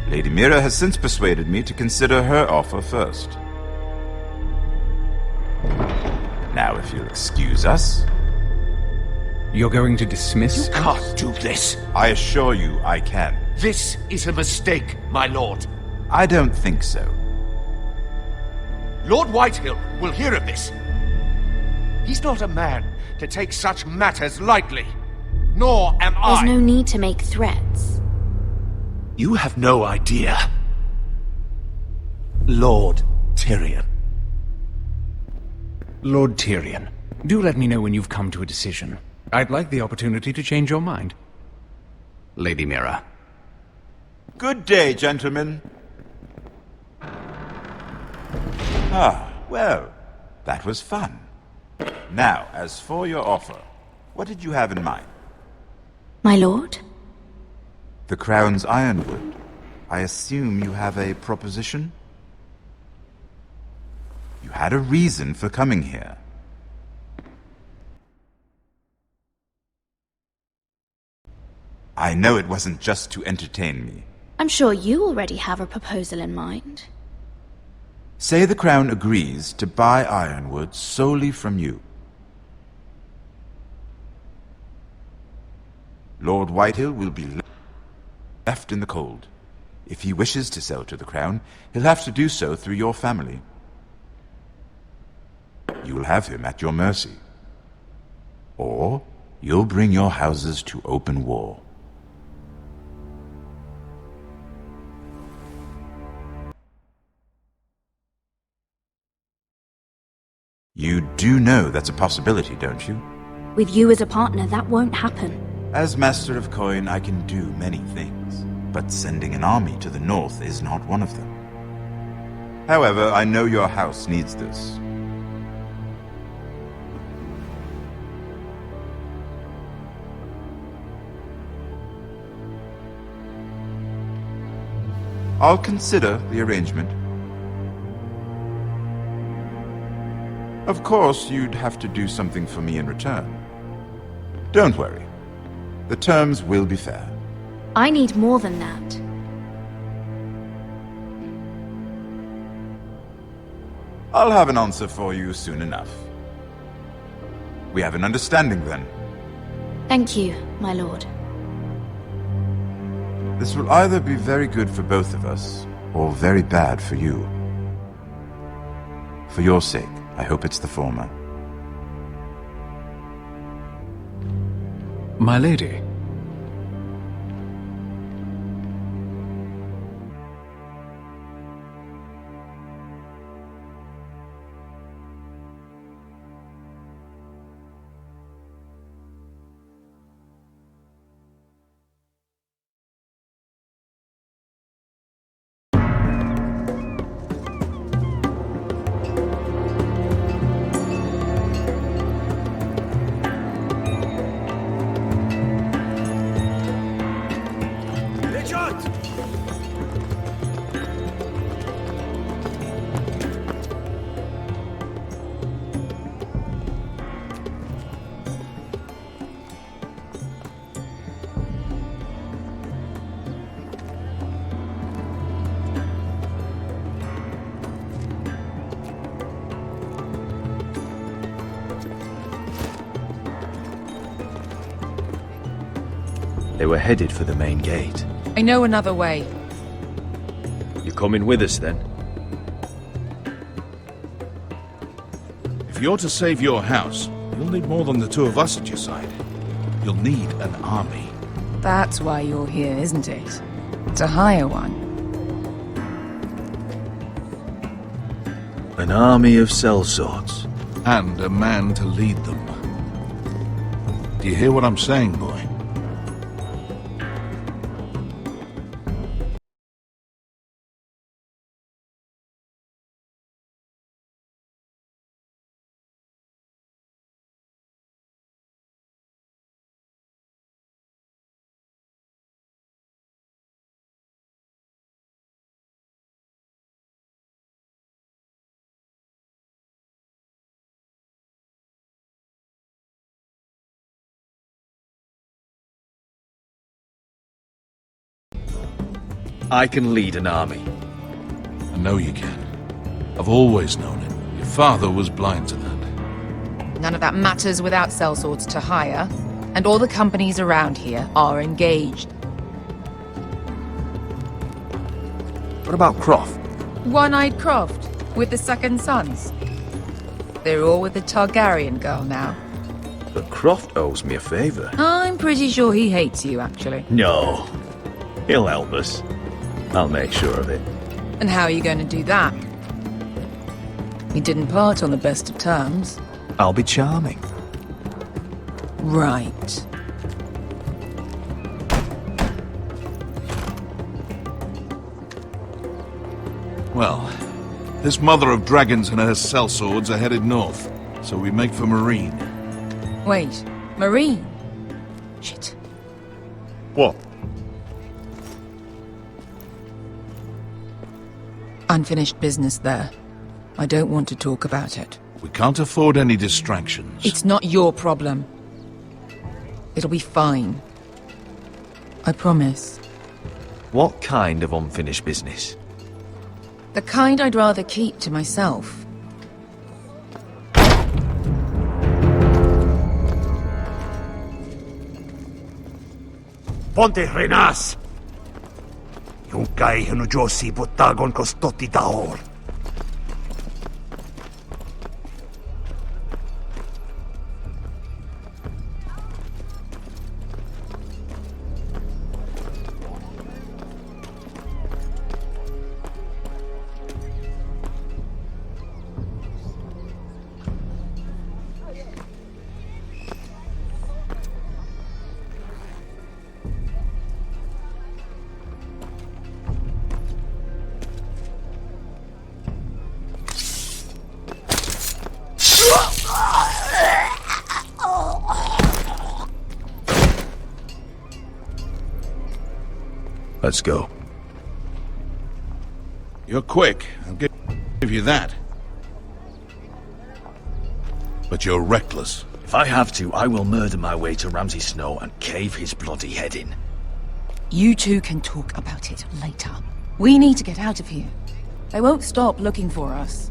Lady Mira has since persuaded me to consider her offer first. Now, if you'll excuse us... You're going to dismiss... You can't do this. I assure you I can. This is a mistake, my lord. I don't think so. Lord Whitehill will hear of this. He's not a man to take such matters lightly. Nor am There's I. no need to make threats. You have no idea. Lord Tyrion. Lord Tyrion, do let me know when you've come to a decision. I'd like the opportunity to change your mind. Lady Mira. Good day, gentlemen. Ah, well, that was fun. Now, as for your offer, what did you have in mind? My lord? The Crown's Ironwood. I assume you have a proposition? You had a reason for coming here. I know it wasn't just to entertain me. I'm sure you already have a proposal in mind. Say the Crown agrees to buy Ironwood solely from you. Lord Whitehill will be left in the cold. If he wishes to sell to the Crown, he'll have to do so through your family. You'll have him at your mercy. Or you'll bring your houses to open war. You do know that's a possibility, don't you? With you as a partner, that won't happen. As Master of Coin, I can do many things, but sending an army to the north is not one of them. However, I know your house needs this. I'll consider the arrangement. Of course, you'd have to do something for me in return. Don't worry. The terms will be fair. I need more than that. I'll have an answer for you soon enough. We have an understanding then. Thank you, my lord. This will either be very good for both of us, or very bad for you. For your sake, I hope it's the former. My lady. They were headed for the main gate. I know another way. You're coming with us, then? If you're to save your house, you'll need more than the two of us at your side. You'll need an army. That's why you're here, isn't it? To hire one. An army of sellswords. And a man to lead them. Do you hear what I'm saying, boy? I can lead an army. I know you can. I've always known it. Your father was blind to that. None of that matters without sellswords to hire, and all the companies around here are engaged. What about Croft? One-Eyed Croft, with the second sons. They're all with the Targaryen girl now. But Croft owes me a favor. I'm pretty sure he hates you, actually. No. He'll help us. I'll make sure of it. And how are you going to do that? We didn't part on the best of terms. I'll be charming. Right. Well, this mother of dragons and her sellswords are headed north, so we make for Marine. Wait, Marine? Shit. What? Unfinished business there. I don't want to talk about it. We can't afford any distractions. It's not your problem. It'll be fine. I promise. What kind of unfinished business? The kind I'd rather keep to myself. Ponte Renas! Yung kay Hanujosi Butagon Kostoti Taor. Let's go. You're quick, I'll give you that. But you're reckless. If I have to, I will murder my way to Ramsay Snow and cave his bloody head in. You two can talk about it later. We need to get out of here. They won't stop looking for us.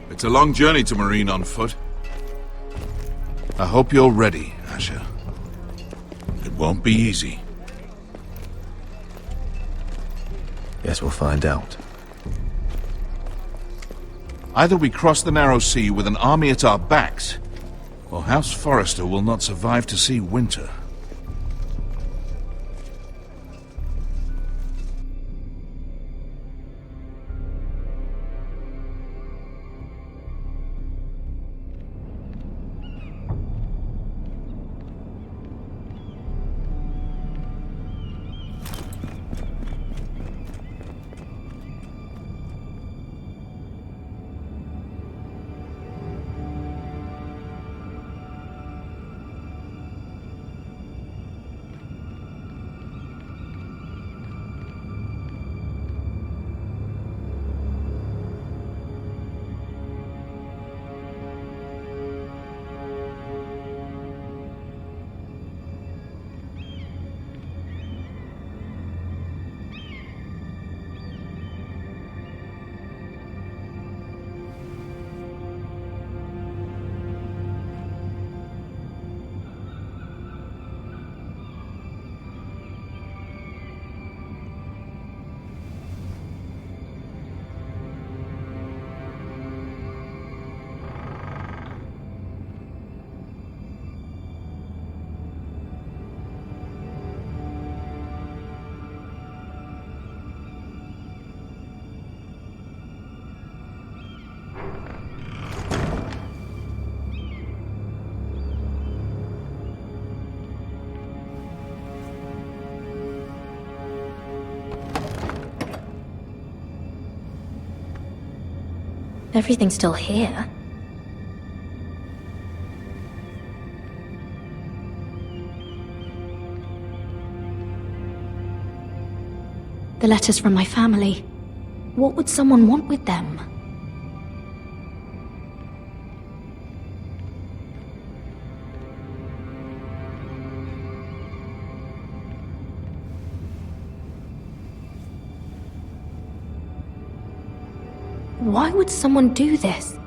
It's a long journey to Marine on foot. I hope you're ready, Asher. It won't be easy. Guess we'll find out. Either we cross the narrow sea with an army at our backs, or House Forrester will not survive to see winter. Everything's still here. The letters from my family. What would someone want with them? Why would someone do this?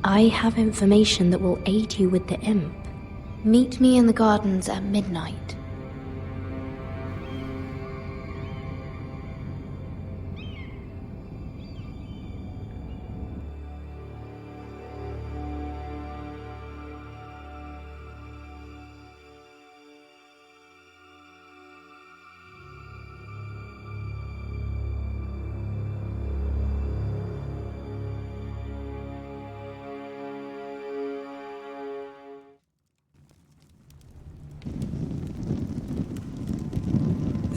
I have information that will aid you with the imp. Meet me in the gardens at midnight.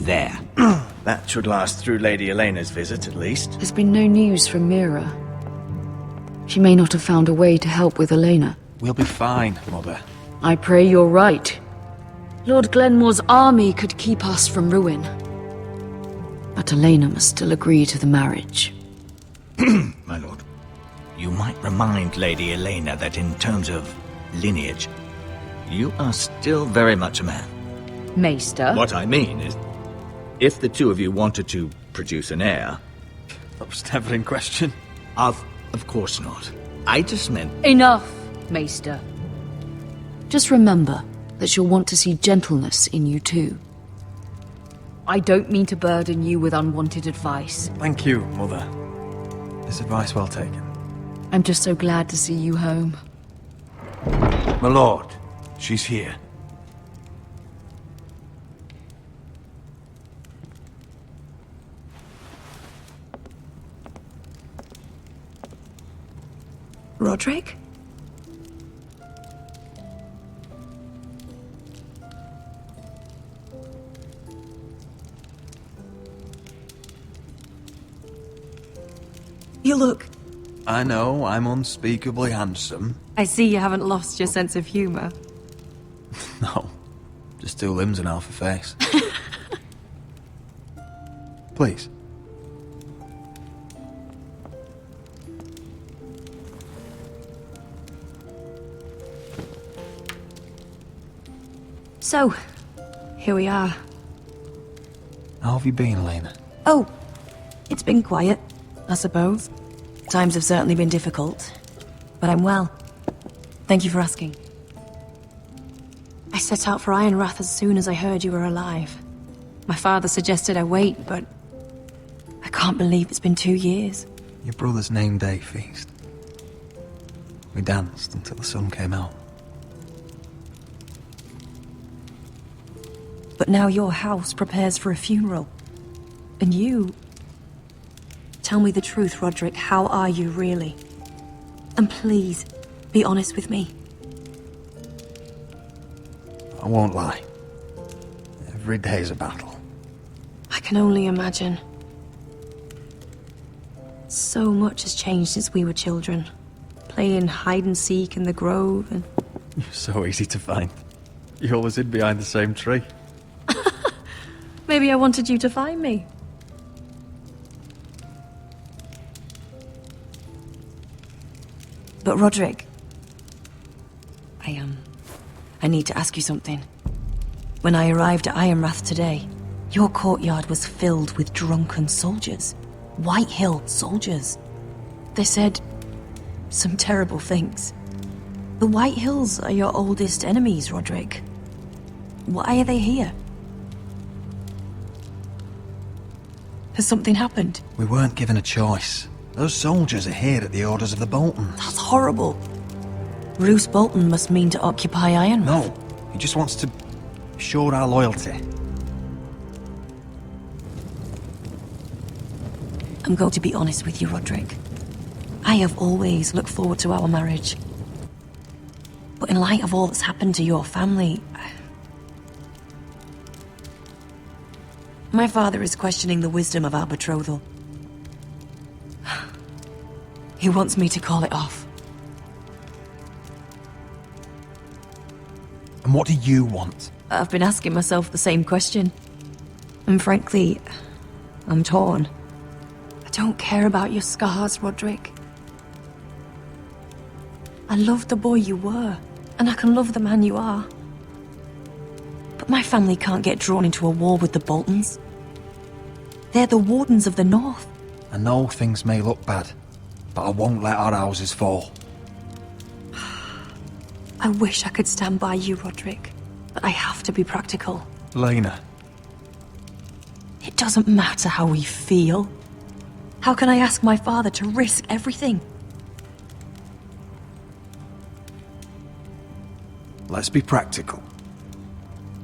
there. That should last through Lady Elena's visit, at least. There's been no news from Mira. She may not have found a way to help with Elena. We'll be fine, Mother. I pray you're right. Lord Glenmore's army could keep us from ruin. But Elena must still agree to the marriage. My lord, you might remind Lady Elena that in terms of lineage, you are still very much a man. Maester? What I mean is, if the two of you wanted to produce an heir... That was never in question. Of course not. I just meant... Enough, Maester. Just remember that she'll want to see gentleness in you too. I don't mean to burden you with unwanted advice. Thank you, Mother. This advice well taken. I'm just so glad to see you home. My lord, she's here. Roderick? You look... I know, I'm unspeakably handsome. I see you haven't lost your sense of humour. No, just two limbs and half a face. Please. So, here we are. How have you been, Elena? Oh, it's been quiet, I suppose. Times have certainly been difficult, but I'm well. Thank you for asking. I set out for Ironrath as soon as I heard you were alive. My father suggested I wait, but I can't believe it's been 2 years. Your brother's name day feast. We danced until the sun came out. But now your house prepares for a funeral. And you... Tell me the truth, Roderick. How are you, really? And please, be honest with me. I won't lie. Every day's a battle. I can only imagine. So much has changed since we were children. Playing hide-and-seek in the grove and... You're so easy to find. You always hid behind the same tree. Maybe I wanted you to find me. But Roderick, I need to ask you something. When I arrived at Ironrath today, your courtyard was filled with drunken soldiers. White Hill soldiers. They said some terrible things. The White Hills are your oldest enemies, Roderick. Why are they here? Has something happened? We weren't given a choice. Those soldiers are here at the orders of the Boltons. That's horrible. Roose Bolton must mean to occupy Ironrath. No, he just wants to show our loyalty. I'm going to be honest with you, Roderick. I have always looked forward to our marriage. But in light of all that's happened to your family... My father is questioning the wisdom of our betrothal. He wants me to call it off. And what do you want? I've been asking myself the same question. And frankly, I'm torn. I don't care about your scars, Roderick. I love the boy you were, and I can love the man you are. But my family can't get drawn into a war with the Boltons. They're the Wardens of the North. I know things may look bad, but I won't let our houses fall. I wish I could stand by you, Roderick, but I have to be practical. Lena. It doesn't matter how we feel. How can I ask my father to risk everything? Let's be practical.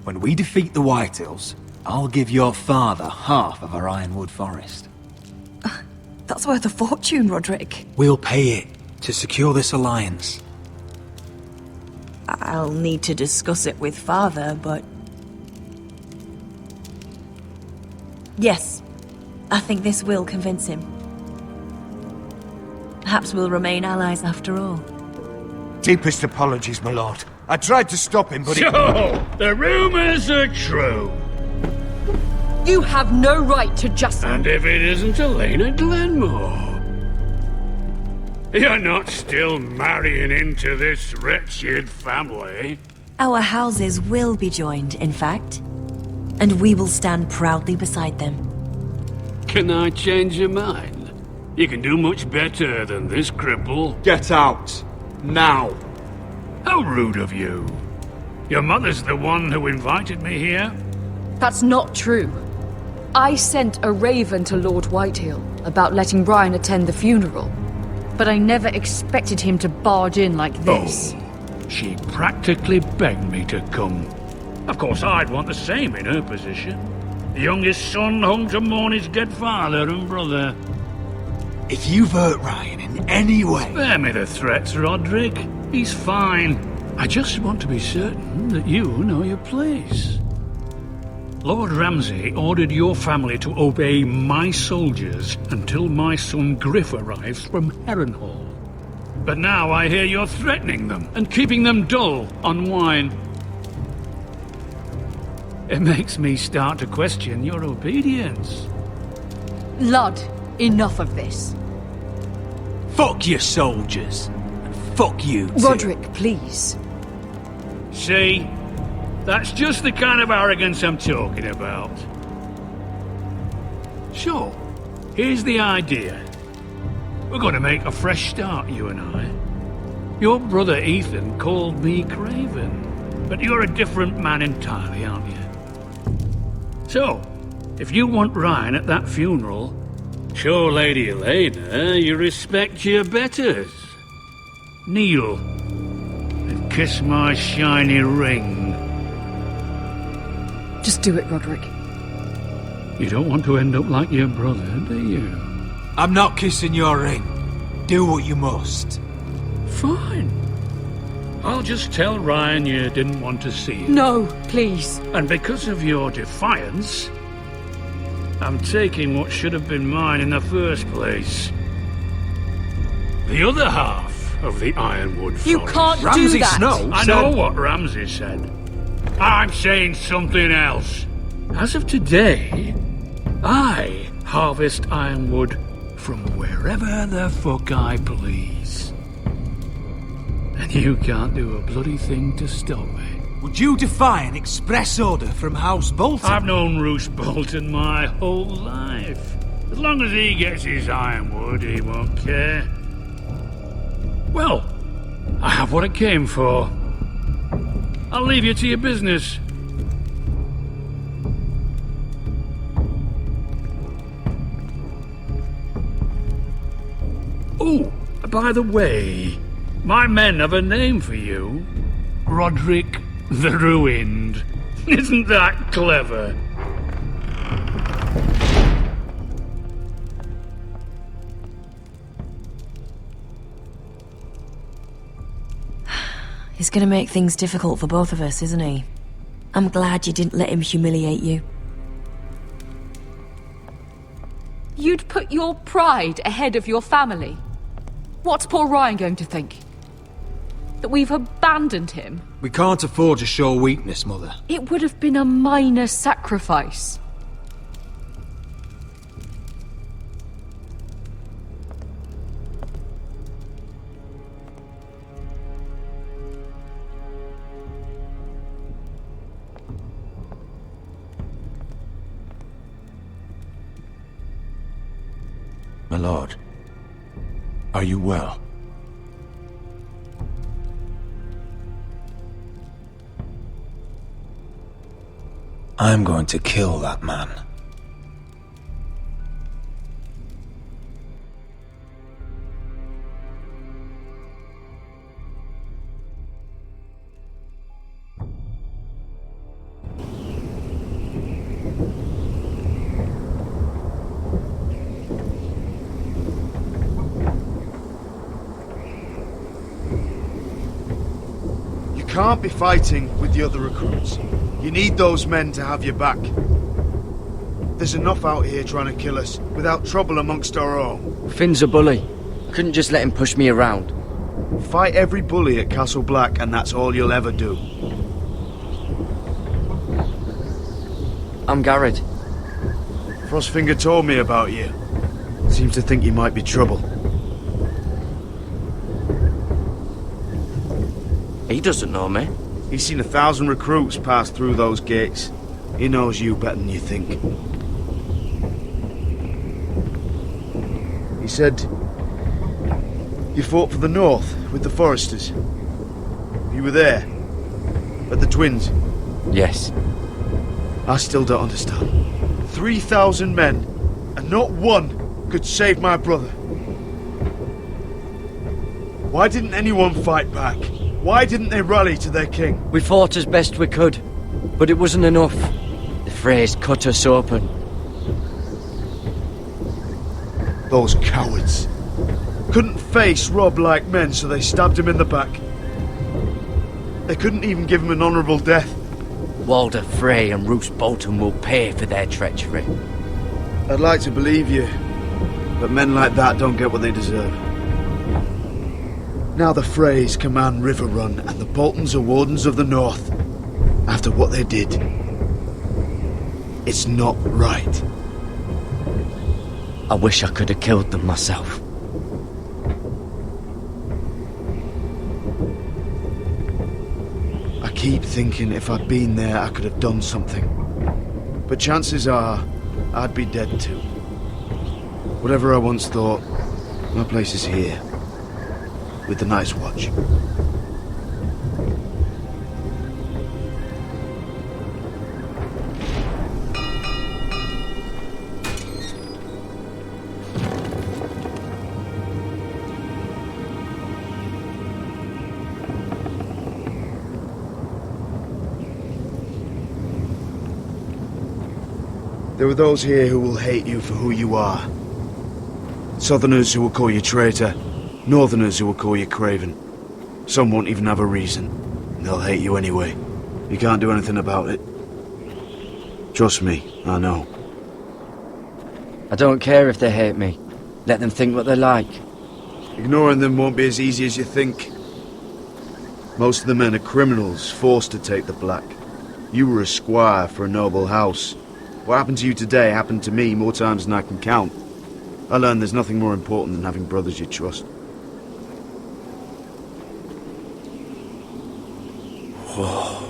When we defeat the Whitehills, I'll give your father half of our Ironwood Forest. That's worth a fortune, Roderick. We'll pay it to secure this alliance. I'll need to discuss it with father, but... Yes, I think this will convince him. Perhaps we'll remain allies after all. Deepest apologies, my lord. I tried to stop him, but So, the rumors are true. You have no right to just... And if it isn't Elena Glenmore? You're not still marrying into this wretched family? Our houses will be joined, in fact. And we will stand proudly beside them. Can I change your mind? You can do much better than this cripple. Get out. Now. How rude of you. Your mother's the one who invited me here? That's not true. I sent a raven to Lord Whitehill about letting Brian attend the funeral. But I never expected him to barge in like this. Oh, she practically begged me to come. Of course, I'd want the same in her position. The youngest son home to mourn his dead father and brother. If you've hurt Ryan in any way... Spare me the threats, Roderick. He's fine. I just want to be certain that you know your place. Lord Ramsay ordered your family to obey my soldiers until my son Griff arrives from Harrenhal. But now I hear you're threatening them and keeping them dull on wine. It makes me start to question your obedience. Lud, enough of this. Fuck your soldiers. And fuck you too. Roderick, please. See? That's just the kind of arrogance I'm talking about. So, here's the idea. We're going to make a fresh start, you and I. Your brother Ethan called me Craven, but you're a different man entirely, aren't you? So, if you want Ryan at that funeral, show Lady Elena you respect your betters. Kneel and kiss my shiny ring. Just do it, Roderick. You don't want to end up like your brother, do you? I'm not kissing your ring. Do what you must. Fine. I'll just tell Ryan you didn't want to see him. No, please. And because of your defiance, I'm taking what should have been mine in the first place. The other half of the Ironwood Forest. You can't do Ramsay that! Snow I know what Ramsay said. I'm saying something else. As of today, I harvest ironwood from wherever the fuck I please. And you can't do a bloody thing to stop me. Would you defy an express order from House Bolton? I've known Roose Bolton my whole life. As long as he gets his ironwood, he won't care. Well, I have what I came for. I'll leave you to your business. Oh, by the way, my men have a name for you. Roderick the Ruined. Isn't that clever? He's gonna make things difficult for both of us, isn't he? I'm glad you didn't let him humiliate you. You'd put your pride ahead of your family. What's poor Ryan going to think? That we've abandoned him? We can't afford to show weakness, Mother. It would have been a minor sacrifice. My lord, are you well? I'm going to kill that man. You can't be fighting with the other recruits. You need those men to have your back. There's enough out here trying to kill us, without trouble amongst our own. Finn's a bully. I couldn't just let him push me around. Fight every bully at Castle Black, and that's all you'll ever do. I'm Garrett. Frostfinger told me about you. Seems to think you might be trouble. He doesn't know me. He's seen 1,000 recruits pass through those gates. He knows you better than you think. He said you fought for the North with the Foresters. You were there, at the Twins. Yes. I still don't understand. 3,000 men, and not one could save my brother. Why didn't anyone fight back? Why didn't they rally to their king? We fought as best we could, but it wasn't enough. The Freys cut us open. Those cowards. Couldn't face Rob like men, so they stabbed him in the back. They couldn't even give him an honourable death. Walder Frey and Roose Bolton will pay for their treachery. I'd like to believe you, but men like that don't get what they deserve. Now the Freys command River Run, and the Boltons are Wardens of the North. After what they did, it's not right. I wish I could have killed them myself. I keep thinking if I'd been there, I could have done something. But chances are, I'd be dead too. Whatever I once thought, my place is here. With the Night's Watch. There are those here who will hate you for who you are. Southerners who will call you traitor. Northerners who will call you craven. Some won't even have a reason. They'll hate you anyway. You can't do anything about it. Trust me, I know. I don't care if they hate me. Let them think what they like. Ignoring them won't be as easy as you think. Most of the men are criminals, forced to take the black. You were a squire for a noble house. What happened to you today happened to me more times than I can count. I learned there's nothing more important than having brothers you trust. Whoa.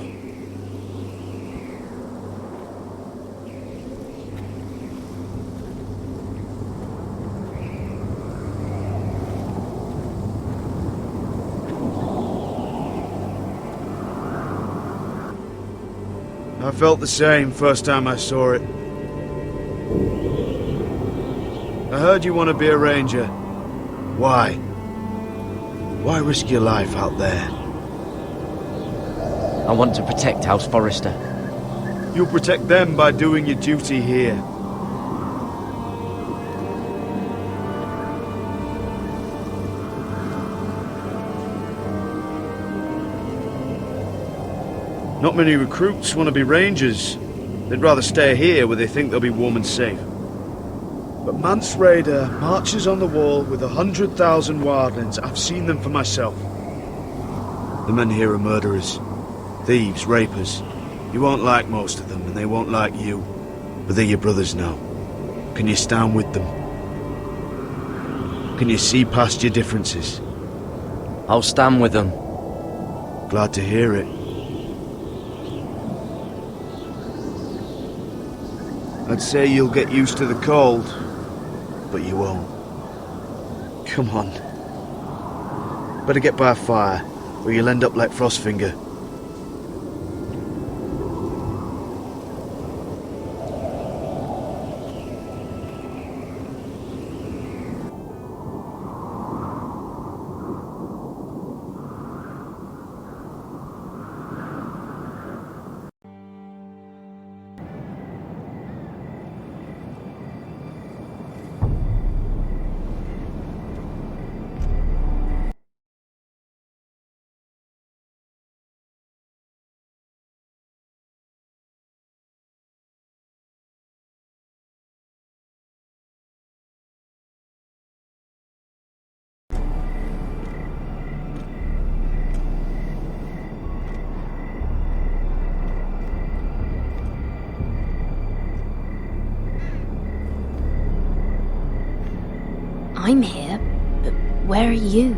I felt the same first time I saw it. I heard you want to be a ranger. Why? Why risk your life out there? I want to protect House Forrester. You'll protect them by doing your duty here. Not many recruits want to be rangers. They'd rather stay here where they think they'll be warm and safe. But Mance Raider marches on the wall with 100,000 wildlings. I've seen them for myself. The men here are murderers. Thieves, rapers. You won't like most of them, and they won't like you. But they're your brothers now. Can you stand with them? Can you see past your differences? I'll stand with them. Glad to hear it. I'd say you'll get used to the cold, but you won't. Come on. Better get by a fire, or you'll end up like Frostfinger. I'm here, but where are you?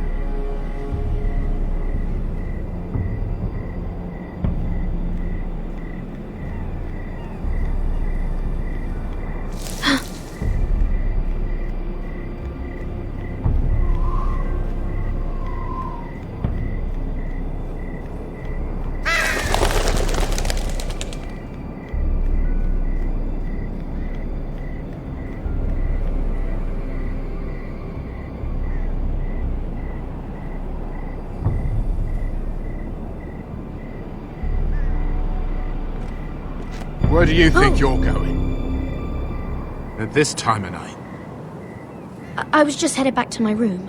Where do you think you're going? At this time of night? I was just headed back to my room.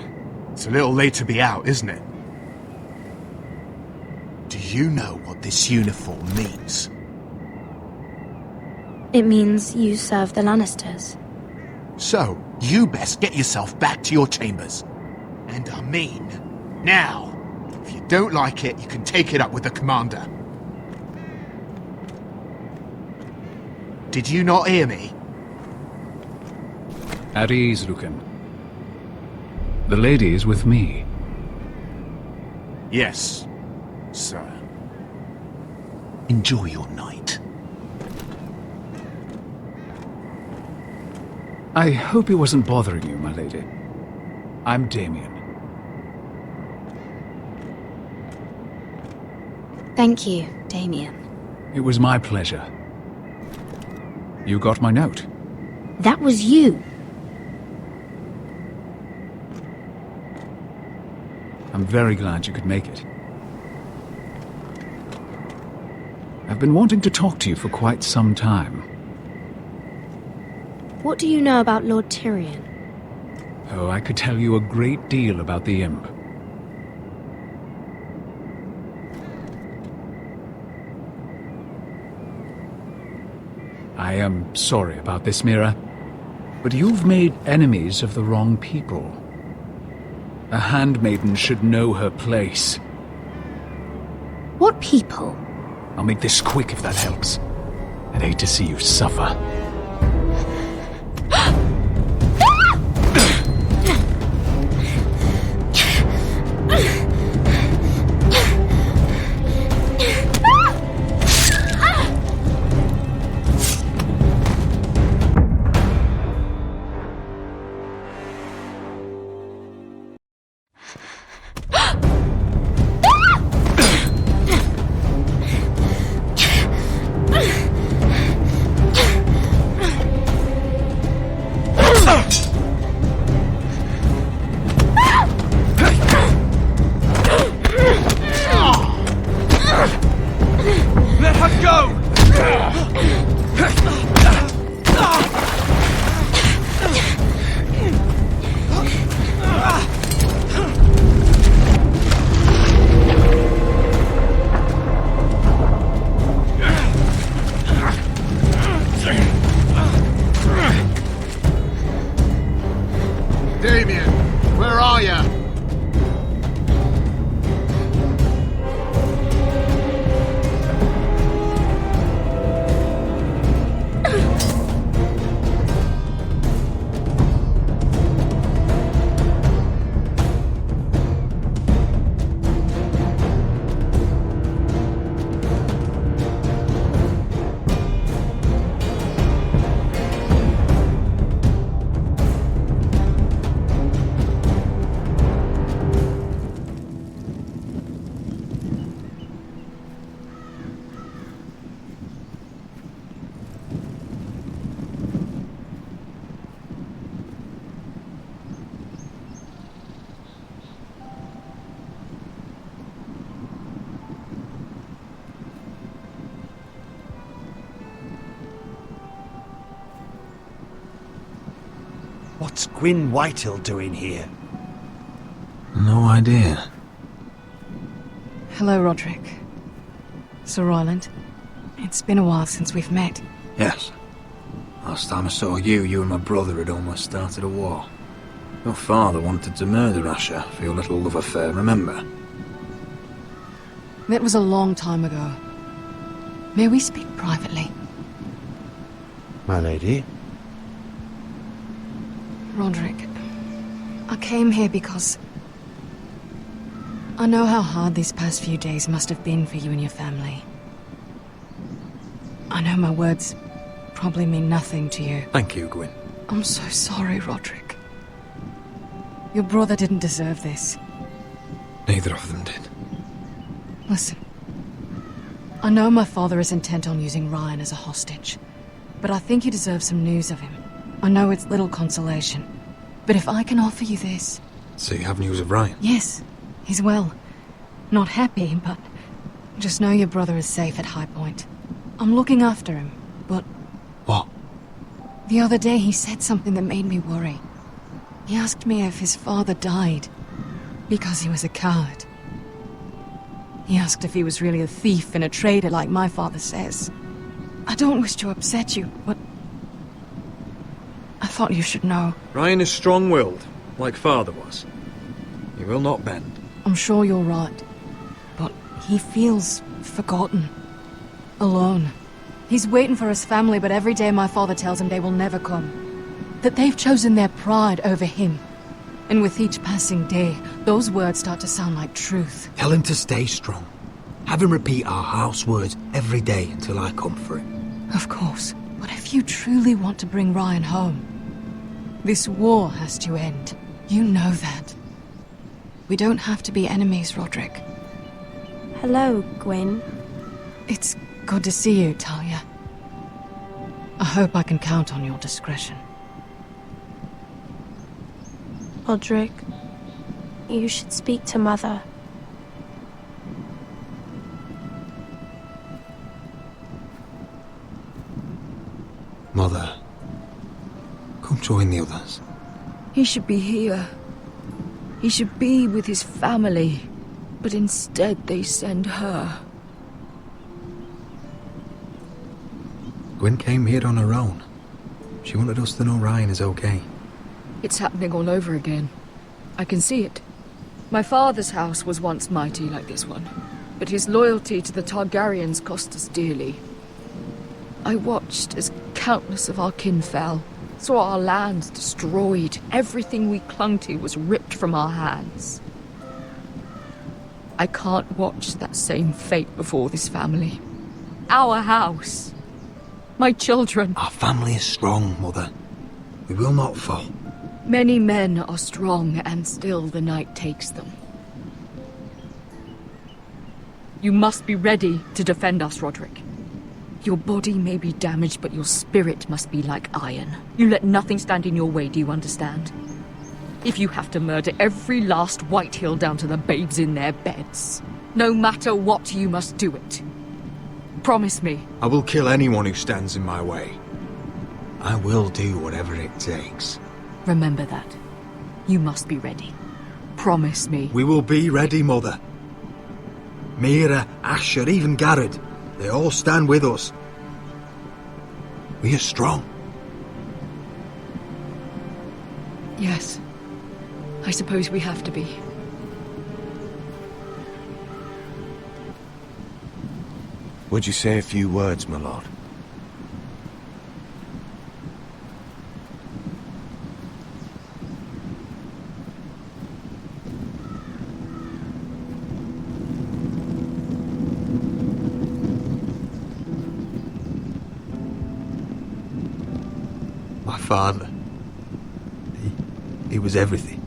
It's a little late to be out, isn't it? Do you know what this uniform means? It means you serve the Lannisters. So, you best get yourself back to your chambers. And I mean, now. If you don't like it, you can take it up with the commander. Did you not hear me? At ease, Lucan. The lady is with me. Yes, sir. Enjoy your night. I hope he wasn't bothering you, my lady. I'm Damien. Thank you, Damien. It was my pleasure. You got my note. That was you. I'm very glad you could make it. I've been wanting to talk to you for quite some time. What do you know about Lord Tyrion? Oh, I could tell you a great deal about the Imp. I am sorry about this, Mira, but you've made enemies of the wrong people. A handmaiden should know her place. What people? I'll make this quick if that helps. I'd hate to see you suffer. Let her go! Damien, where are you? What's Gwyn Whitehill doing here? No idea. Hello, Roderick. Sir Royland. It's been a while since we've met. Yes. Last time I saw you, you and my brother had almost started a war. Your father wanted to murder Asher for your little love affair, remember? That was a long time ago. May we speak privately? My lady? Roderick, I came here because I know how hard these past few days must have been for you and your family. I know my words probably mean nothing to you. Thank you, Gwyn. I'm so sorry, Roderick. Your brother didn't deserve this. Neither of them did. Listen. I know my father is intent on using Ryan as a hostage, but I think you deserve some news of him. I know it's little consolation, but if I can offer you this... So you have news of Ryan? Yes, he's well. Not happy, but just know your brother is safe at High Point. I'm looking after him, but... What? The other day he said something that made me worry. He asked me if his father died because he was a coward. He asked if he was really a thief and a traitor like my father says. I don't wish to upset you, but I thought you should know. Ryan is strong-willed, like father was. He will not bend. I'm sure you're right, but he feels forgotten, alone. He's waiting for his family, but every day my father tells him they will never come. That they've chosen their pride over him. And with each passing day, those words start to sound like truth. Tell him to stay strong. Have him repeat our house words every day until I come for him. Of course, but if you truly want to bring Ryan home, this war has to end. You know that. We don't have to be enemies, Roderick. Hello, Gwyn. It's good to see you, Talia. I hope I can count on your discretion. Roderick, you should speak to Mother. Mother, come join the others. He should be here. He should be with his family. But instead they send her. Gwyn came here on her own. She wanted us to know Ryan is okay. It's happening all over again. I can see it. My father's house was once mighty like this one, but his loyalty to the Targaryens cost us dearly. I watched as countless of our kin fell, saw our lands destroyed, everything we clung to was ripped from our hands. I can't watch that same fate before this family. Our house. My children. Our family is strong, Mother. We will not fall. Many men are strong, and still the night takes them. You must be ready to defend us, Roderick. Your body may be damaged, but your spirit must be like iron. You let nothing stand in your way, do you understand? If you have to murder every last Whitehill down to the babes in their beds, no matter what, you must do it. Promise me. I will kill anyone who stands in my way. I will do whatever it takes. Remember that. You must be ready. Promise me. We will be ready, Mother. Mira, Asher, even Garrett. They all stand with us. We are strong. Yes. I suppose we have to be. Would you say a few words, my lord? My father. He was everything.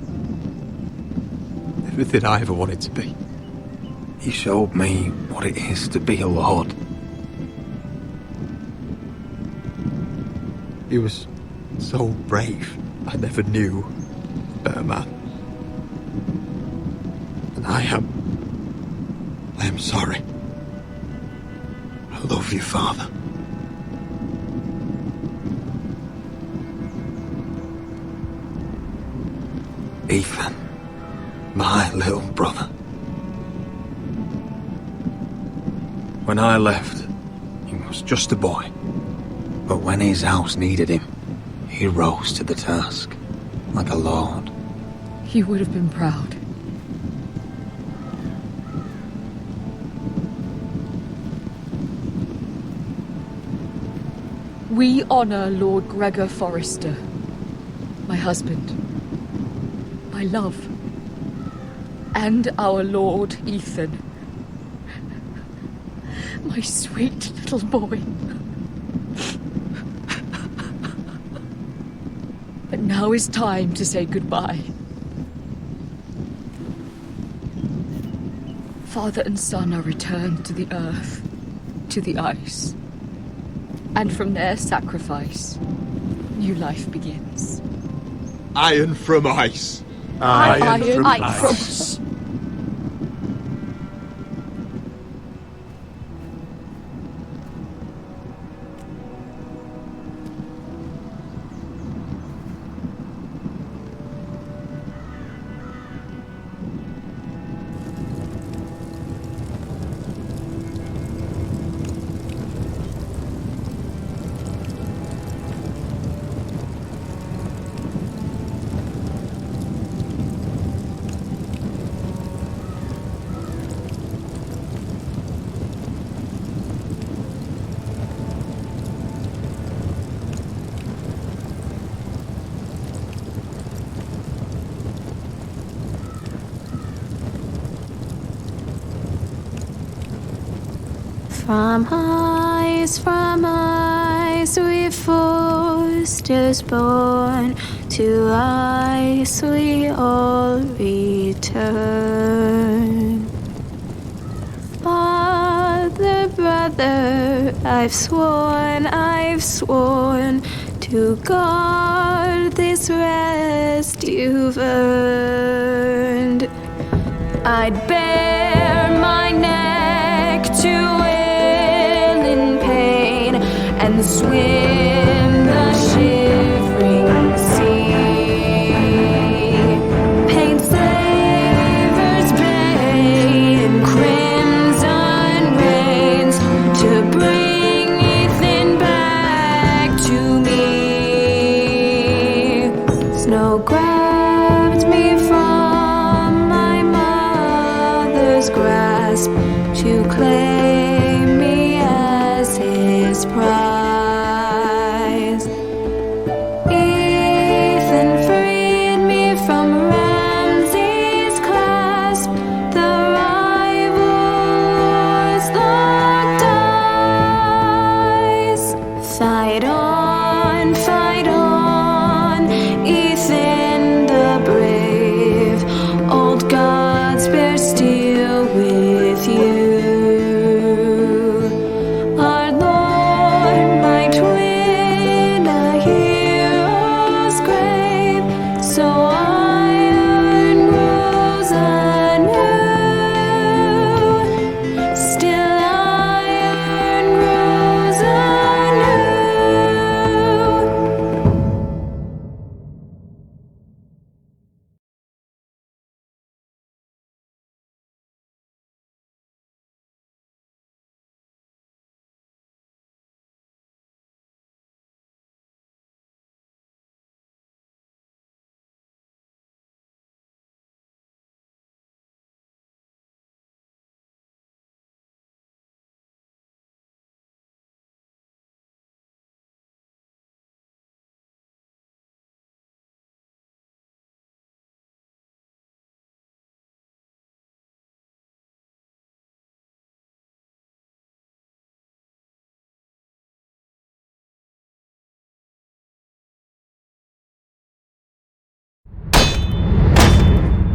Everything I ever wanted to be. He showed me what it is to be a lord. He was so brave, I never knew a better man. And I am sorry. I love you, Father. Ethan, my little brother. When I left, he was just a boy. But when his house needed him, he rose to the task, like a lord. He would have been proud. We honor Lord Gregor Forrester, my husband, my love, and our Lord Ethan. My sweet little boy. But now is time to say goodbye. Father and son are returned to the earth, to the ice. And from their sacrifice, new life begins. Iron from ice. Iron from ice. From ice we foresters born, to ice we all return. Father, brother, I've sworn to guard this rest you've earned. I'd bare my neck to and swim the shivering sea. Paint Slaver's Bay in crimson rains to bring Ethan back to me. Snow grabbed me from my mother's grasp to claim me as his prize.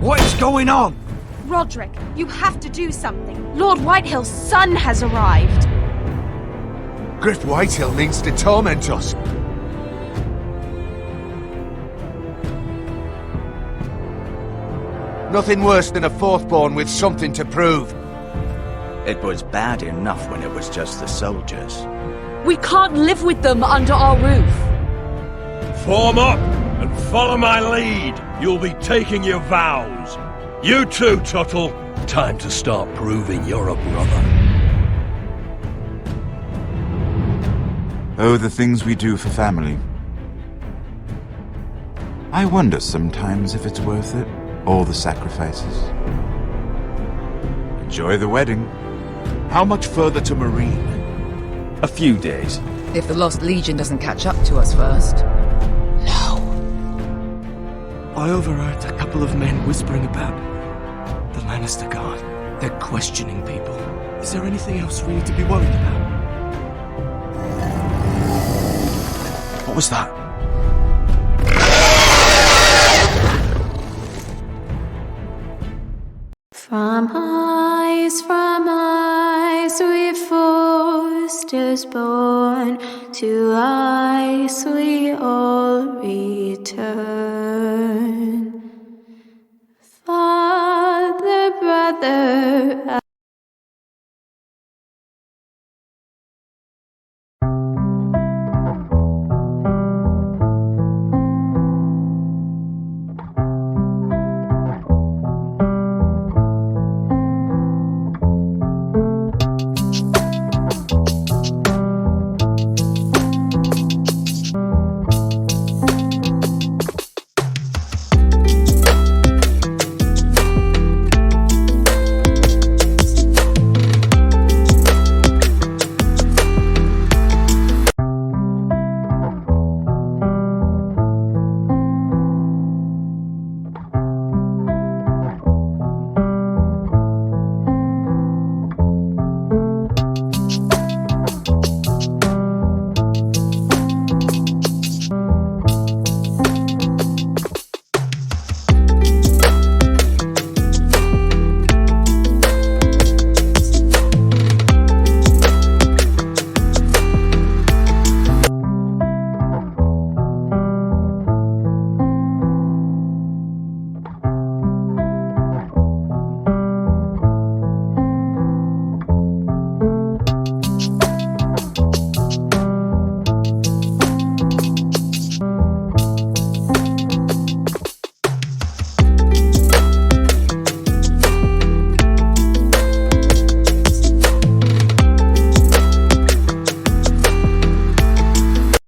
What is going on? Roderick, you have to do something. Lord Whitehill's son has arrived. Griff Whitehill means to torment us. Nothing worse than a fourthborn with something to prove. It was bad enough when it was just the soldiers. We can't live with them under our roof. Form up and follow my lead. You'll be taking your vows. You too, Tuttle. Time to start proving you're a brother. Oh, the things we do for family. I wonder sometimes if it's worth it, all the sacrifices. Enjoy the wedding. How much further to Marine? A few days. If the Lost Legion doesn't catch up to us first. I overheard a couple of men whispering about the Lannister Guard. They're questioning people. Is there anything else we need to be worried about? What was that? From ice we foresters born, to ice we all return. Father, brother,